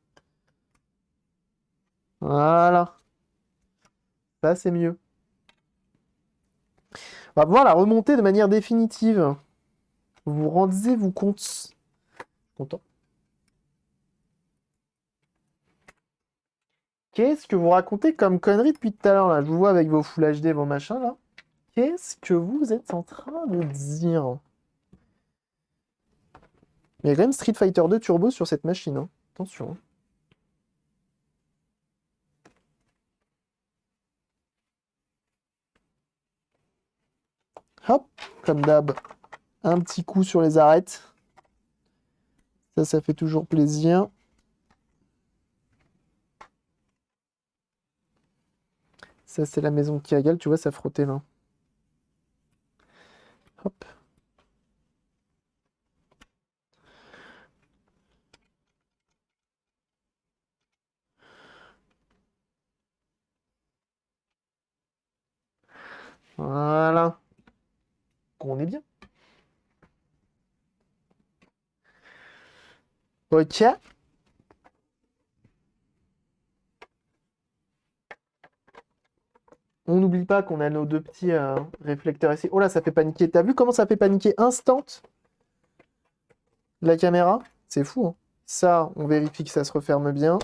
Voilà. Ça, c'est mieux. On va pouvoir la remonter de manière définitive. Vous rendez-vous compte? Content. Qu'est-ce que vous racontez comme connerie depuis tout à l'heure là? Je vous vois avec vos Full HD, vos machins là. Qu'est-ce que vous êtes en train de dire? Il y a quand même Street Fighter 2 Turbo sur cette machine, hein. Attention. Hop, comme d'hab, un petit coup sur les arêtes. Ça fait toujours plaisir. Ça, c'est la maison qui régale, tu vois, ça frottait là. Voilà. Qu'on est bien. Ok. On n'oublie pas qu'on a nos deux petits réflecteurs ici. Oh là, ça fait paniquer. T'as vu comment ça fait paniquer instant la caméra? C'est fou, hein. Ça, on vérifie que ça se referme bien.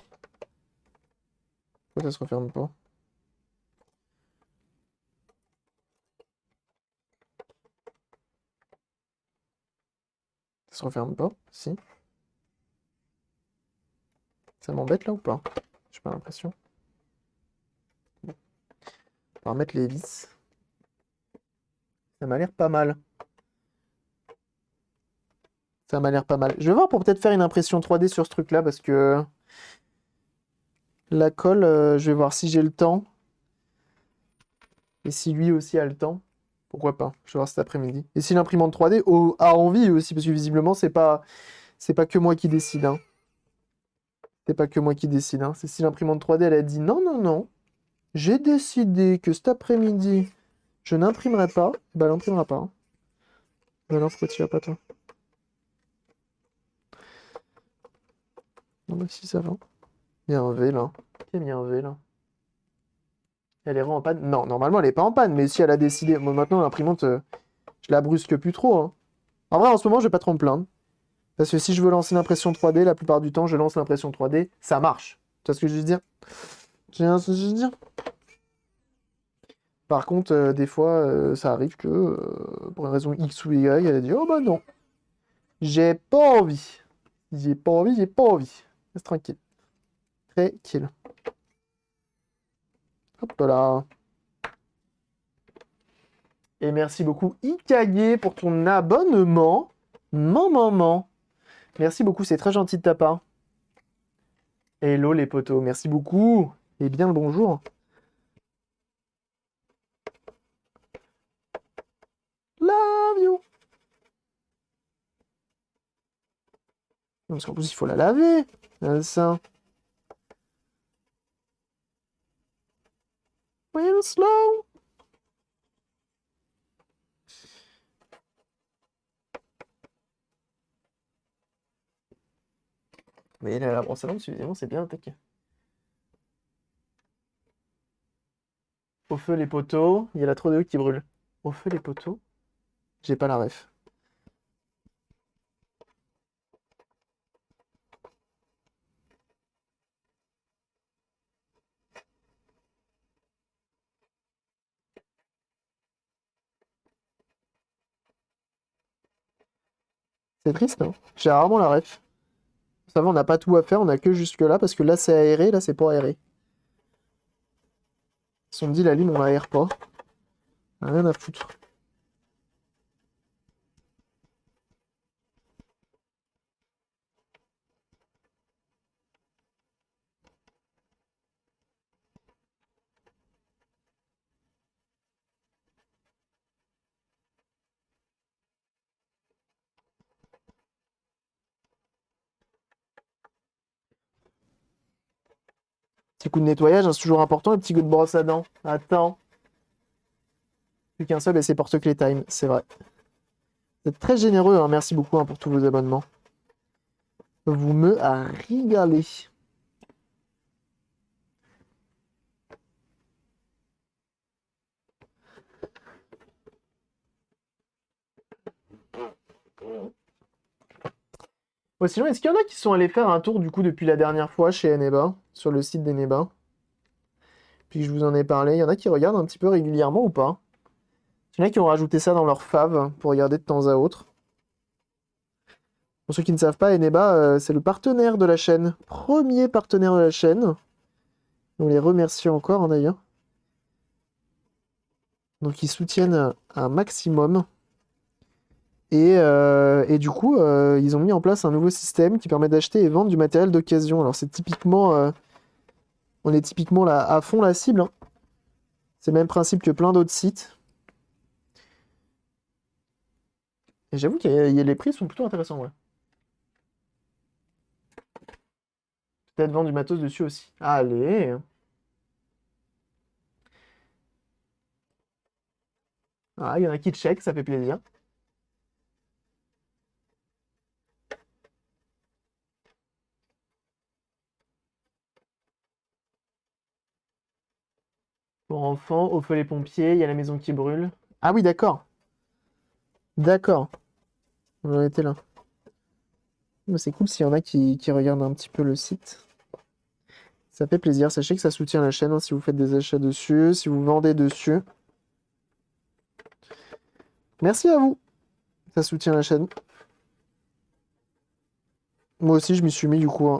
Pourquoi ça se referme pas? Ça se referme pas? Si. Ça m'embête là ou pas? J'ai pas l'impression. On va remettre les vis. Ça m'a l'air pas mal. Ça m'a l'air pas mal. Je vais voir pour peut-être faire une impression 3D sur ce truc-là parce que la colle, je vais voir si j'ai le temps. Et si lui aussi a le temps. Pourquoi pas? Je vais voir cet après-midi. Et si l'imprimante 3D a envie aussi, parce que visiblement, c'est pas que moi qui décide, hein. C'est pas que moi qui décide, hein. C'est si l'imprimante 3D, elle a dit non, non, non. J'ai décidé que cet après-midi, je n'imprimerai pas. Bah, elle n'imprimera pas, hein. Bah non, pourquoi tu vas pas, toi? Non, bah si, ça va. Il y a un V, là. Qui a mis un V, là? Elle est en panne? Non, normalement, elle est pas en panne, mais si elle a décidé... Bon, maintenant, l'imprimante, je la brusque plus trop, hein. En vrai, en ce moment, je vais pas trop me plaindre. Parce que si je veux lancer l'impression 3D, la plupart du temps, je lance l'impression 3D, ça marche. Tu vois ce que je veux dire? Tu vois ce que je veux dire? Par contre, des fois, ça arrive que, pour une raison X ou Y, elle a dit, oh bah non, j'ai pas envie. J'ai pas envie, j'ai pas envie. Reste tranquille. Tranquille. Hop là. Et merci beaucoup Ikage pour ton abonnement. Maman. Merci beaucoup, c'est très gentil de ta part. Hello les potos, merci beaucoup. Et bien le bonjour. Love you. Parce qu'en plus, il faut la laver. Ça. Real slow. Mais la brosse à dents, évidemment, c'est bien attaqué. Au feu les poteaux, il y a la trop de qui brûle. Au feu les poteaux, j'ai pas la ref. C'est triste, hein. J'ai rarement la ref. Ça va, on n'a pas tout à faire, on a que jusque là, parce que là c'est aéré, là c'est pas aéré. Si on me dit la lime, on l'aère pas. Rien à foutre. Petit coup de nettoyage, hein, c'est toujours important, le petit coup de brosse à dents. Attends. Plus qu'un seul et c'est porte-clés time, c'est vrai. Vous êtes très généreux, hein, merci beaucoup, hein, pour tous vos abonnements. Vous me régalez. Ouais, sinon, est-ce qu'il y en a qui sont allés faire un tour du coup depuis la dernière fois chez Eneba, sur le site d'Eneba? Puis que je vous en ai parlé, il y en a qui regardent un petit peu régulièrement ou pas? Il y en a qui ont rajouté ça dans leur fav pour regarder de temps à autre. Pour ceux qui ne savent pas, Eneba, c'est le partenaire de la chaîne. Premier partenaire de la chaîne. On les remercie encore, hein, d'ailleurs. Donc ils soutiennent un maximum. Et du coup, ils ont mis en place un nouveau système qui permet d'acheter et vendre du matériel d'occasion. Alors c'est typiquement... on est typiquement là, à fond la cible, hein. C'est le même principe que plein d'autres sites. Et j'avoue que les prix sont plutôt intéressants, ouais. Peut-être vendre du matos dessus aussi. Allez! Ah, il y en a qui check, ça fait plaisir. Pour enfants, au feu les pompiers, il y a la maison qui brûle. Ah oui, d'accord. D'accord. On en était là. Mais c'est cool s'il y en a qui regardent un petit peu le site. Ça fait plaisir. Sachez que ça soutient la chaîne hein, si vous faites des achats dessus, si vous vendez dessus. Merci à vous. Ça soutient la chaîne. Moi aussi, je m'y suis mis du coup, hein.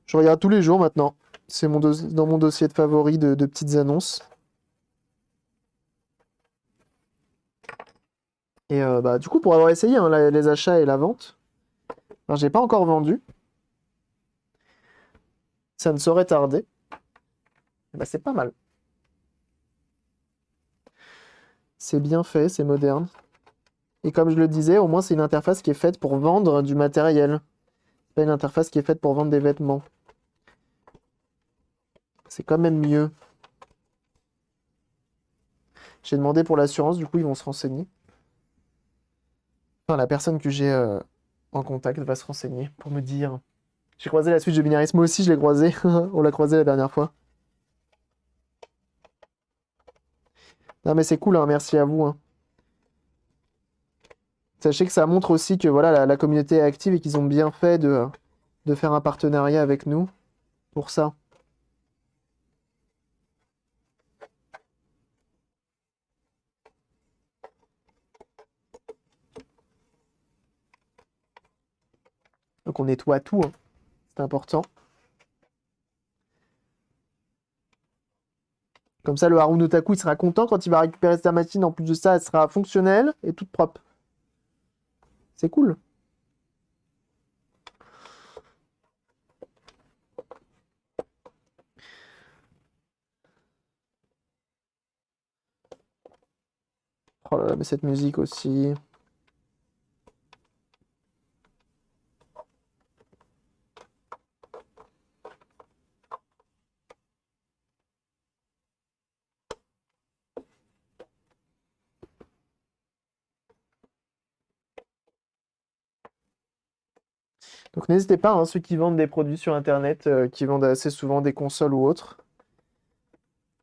Je regarde tous les jours maintenant. C'est dans mon dossier de favoris de petites annonces. Et bah, du coup, pour avoir essayé hein, les achats et la vente, alors, j'ai pas encore vendu. Ça ne saurait tarder. Bah, c'est pas mal. C'est bien fait, c'est moderne. Et comme je le disais, au moins c'est une interface qui est faite pour vendre du matériel. C'est pas une interface qui est faite pour vendre des vêtements. C'est quand même mieux. J'ai demandé pour l'assurance, du coup ils vont se renseigner. Enfin, la personne que j'ai en contact va se renseigner pour me dire. J'ai croisé la Switch de Binaris, moi aussi je l'ai croisé. On l'a croisé la dernière fois. Non mais c'est cool, hein, merci à vous, hein. Sachez que ça montre aussi que voilà, la communauté est active et qu'ils ont bien fait de faire un partenariat avec nous pour ça. Donc on nettoie tout, hein. C'est important. Comme ça, le Haru Otaku, il sera content quand il va récupérer sa machine. En plus de ça, elle sera fonctionnelle et toute propre. C'est cool. Oh là là, mais cette musique aussi. Donc n'hésitez pas, hein, ceux qui vendent des produits sur Internet, qui vendent assez souvent des consoles ou autres,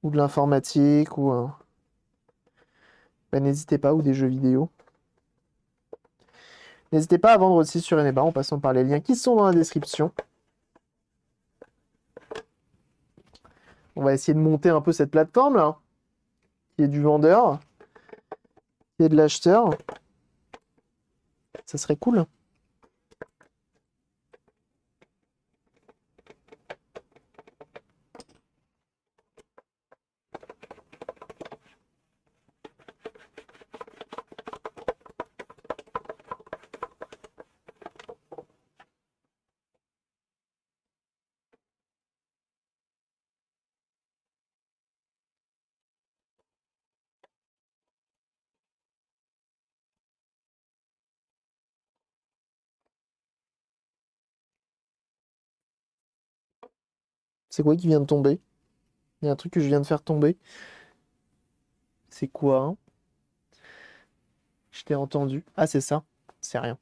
ou de l'informatique, ou bah, n'hésitez pas, ou des jeux vidéo. N'hésitez pas à vendre aussi sur Eneba en passant par les liens qui sont dans la description. On va essayer de monter un peu cette plateforme là, qui est du vendeur, qui est de l'acheteur. Ça serait cool. C'est quoi qui vient de tomber? Il y a un truc que je viens de faire tomber. C'est quoi, hein? Je t'ai entendu. Ah, c'est ça. C'est rien.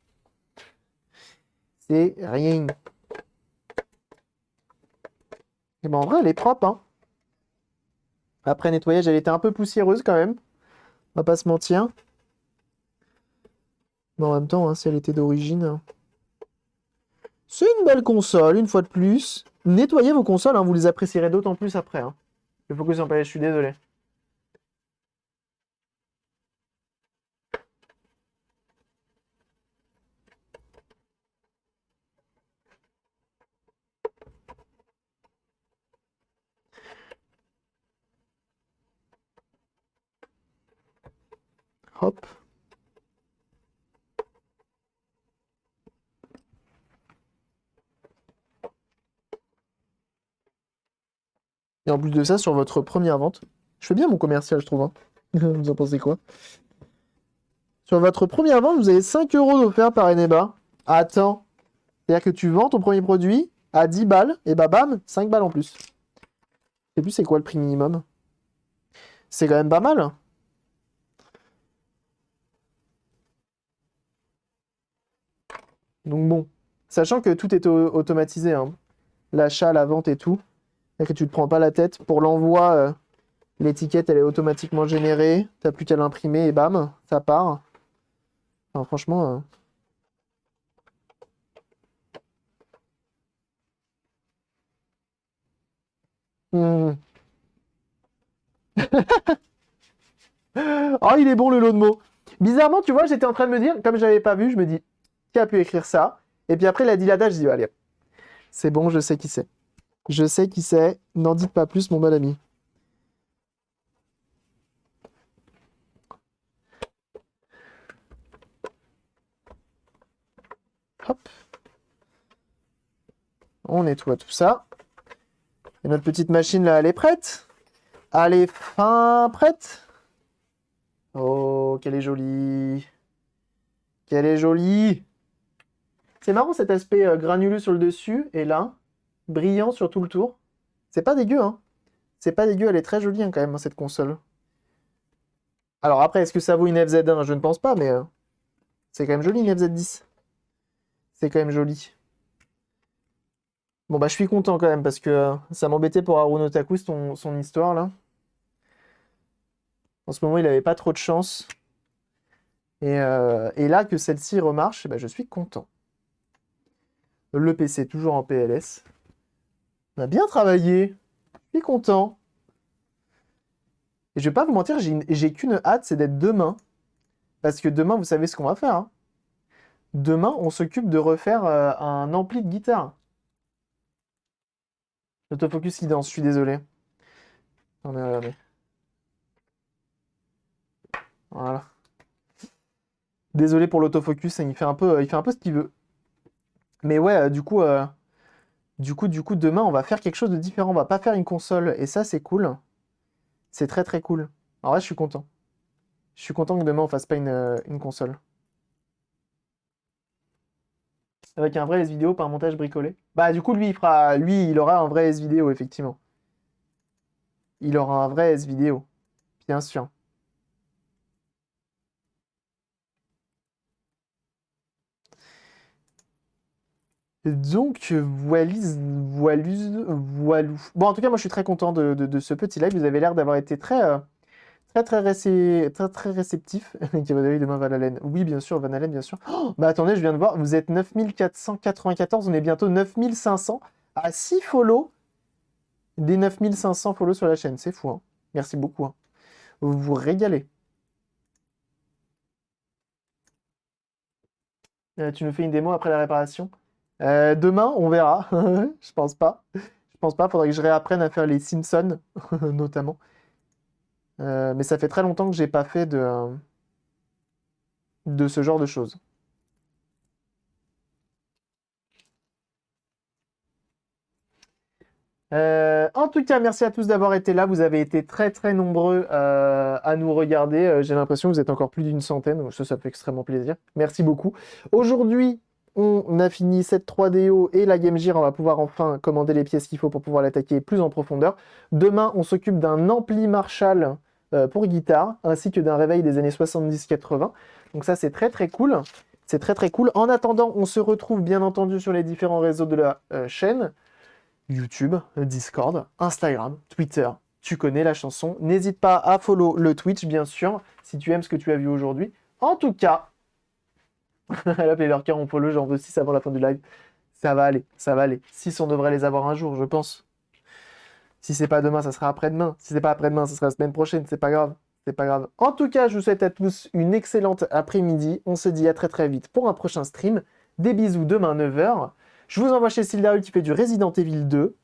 C'est rien. Et ben en vrai, elle est propre, hein. Après nettoyage, elle était un peu poussiéreuse quand même. On va pas se mentir. Mais en même temps, hein, si elle était d'origine, c'est une belle console, une fois de plus. Nettoyez vos consoles, hein, vous les apprécierez d'autant plus après, hein. Le focus en palette, je suis désolé. Hop. Et en plus de ça, sur votre première vente, je fais bien mon commercial, je trouve, hein. Vous en pensez quoi? Sur votre première vente, vous avez 5 euros d'offert par Eneba. Attends. C'est-à-dire que tu vends ton premier produit à 10 balles, et bah bam, 5 balles en plus. Je sais plus c'est quoi le prix minimum. C'est quand même pas mal. Donc bon, sachant que tout est automatisé, hein. L'achat, la vente et tout. Et que tu te prends pas la tête. Pour l'envoi, l'étiquette, elle est automatiquement générée. T'as plus qu'à l'imprimer et bam, ça part. Enfin, franchement... hmm. Oh, il est bon le lot de mots. Bizarrement, tu vois, j'étais en train de me dire, comme je l'avais pas vu, je me dis, qui a pu écrire ça? Et puis après, il a dit l'adage, je dis, allez, c'est bon, je sais qui c'est. Je sais qui c'est. N'en dites pas plus, mon bon ami. Hop. On nettoie tout ça. Et notre petite machine là, elle est prête. Elle est fin prête. Oh, qu'elle est jolie. Qu'elle est jolie. C'est marrant cet aspect granuleux sur le dessus et là, brillant sur tout le tour. C'est pas dégueu, hein. C'est pas dégueu, elle est très jolie hein, quand même, hein, cette console. Alors après, est-ce que ça vaut une FZ1? Je ne pense pas, mais c'est quand même joli une FZ10. C'est quand même joli. Bon bah je suis content quand même parce que ça m'embêtait pour Haru no Taku son histoire là. En ce moment il avait pas trop de chance. Et là que celle-ci remarche, bah, je suis content. Le PC toujours en PLS. On a bien travaillé. Je suis content. Et je vais pas vous mentir, j'ai qu'une hâte, c'est d'être demain. Parce que demain, vous savez ce qu'on va faire, hein. Demain, on s'occupe de refaire un ampli de guitare. L'autofocus qui danse, je suis désolé. Non mais regardez. Voilà. Désolé pour l'autofocus, hein, il fait un peu ce qu'il veut. Mais ouais, du coup, demain, on va faire quelque chose de différent. On va pas faire une console. Et ça, c'est cool. C'est très très cool. Alors là, je suis content. Je suis content que demain, on fasse pas une console. Avec un vrai S vidéo, pas un montage bricolé. Bah, du coup, lui, il aura un vrai S vidéo, effectivement. Il aura un vrai S vidéo. Bien sûr. Donc, voilou. Bon, en tout cas, moi, je suis très content de ce petit live. Vous avez l'air d'avoir été très réceptif. Qui va donner demain Van Halen. Oui, bien sûr, Van Halen, bien sûr. Oh, bah attendez, je viens de voir, vous êtes 9494, on est bientôt 9500 à 6 follow des 9500 follow sur la chaîne. C'est fou, hein. Merci beaucoup, hein. Vous vous régalez. Tu nous fais une démo après la réparation? Demain, on verra. Je pense pas. Je pense pas. Faudrait que je réapprenne à faire les Simpsons, notamment. Mais ça fait très longtemps que j'ai pas fait de ce genre de choses. En tout cas, merci à tous d'avoir été là. Vous avez été très très nombreux à nous regarder. J'ai l'impression que vous êtes encore plus d'une centaine. Donc ça fait extrêmement plaisir. Merci beaucoup. Aujourd'hui, on a fini cette 3DO et la Game Gear. On va pouvoir enfin commander les pièces qu'il faut pour pouvoir l'attaquer plus en profondeur. Demain, on s'occupe d'un ampli Marshall pour guitare, ainsi que d'un réveil des années 70-80. Donc ça, c'est très très cool. C'est très très cool. En attendant, on se retrouve bien entendu sur les différents réseaux de la chaîne. YouTube, Discord, Instagram, Twitter. Tu connais la chanson. N'hésite pas à follow le Twitch, bien sûr, si tu aimes ce que tu as vu aujourd'hui. En tout cas, la Playlercar, on follow, j'en veux 6 avant la fin du live. Ça va aller, ça va aller. 6, on devrait les avoir un jour, je pense. Si c'est pas demain, ça sera après-demain. Si c'est pas après-demain, ça sera la semaine prochaine. C'est pas grave. C'est pas grave. En tout cas, je vous souhaite à tous une excellente après-midi. On se dit à très très vite pour un prochain stream. Des bisous demain 9h. Je vous envoie chez Sildarul qui fait du Resident Evil 2.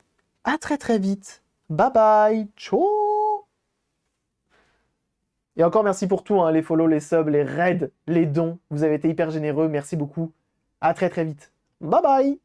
À très très vite. Bye bye. Ciao. Et encore merci pour tout, hein, les follow, les subs, les raids, les dons. Vous avez été hyper généreux. Merci beaucoup. À très très vite. Bye bye.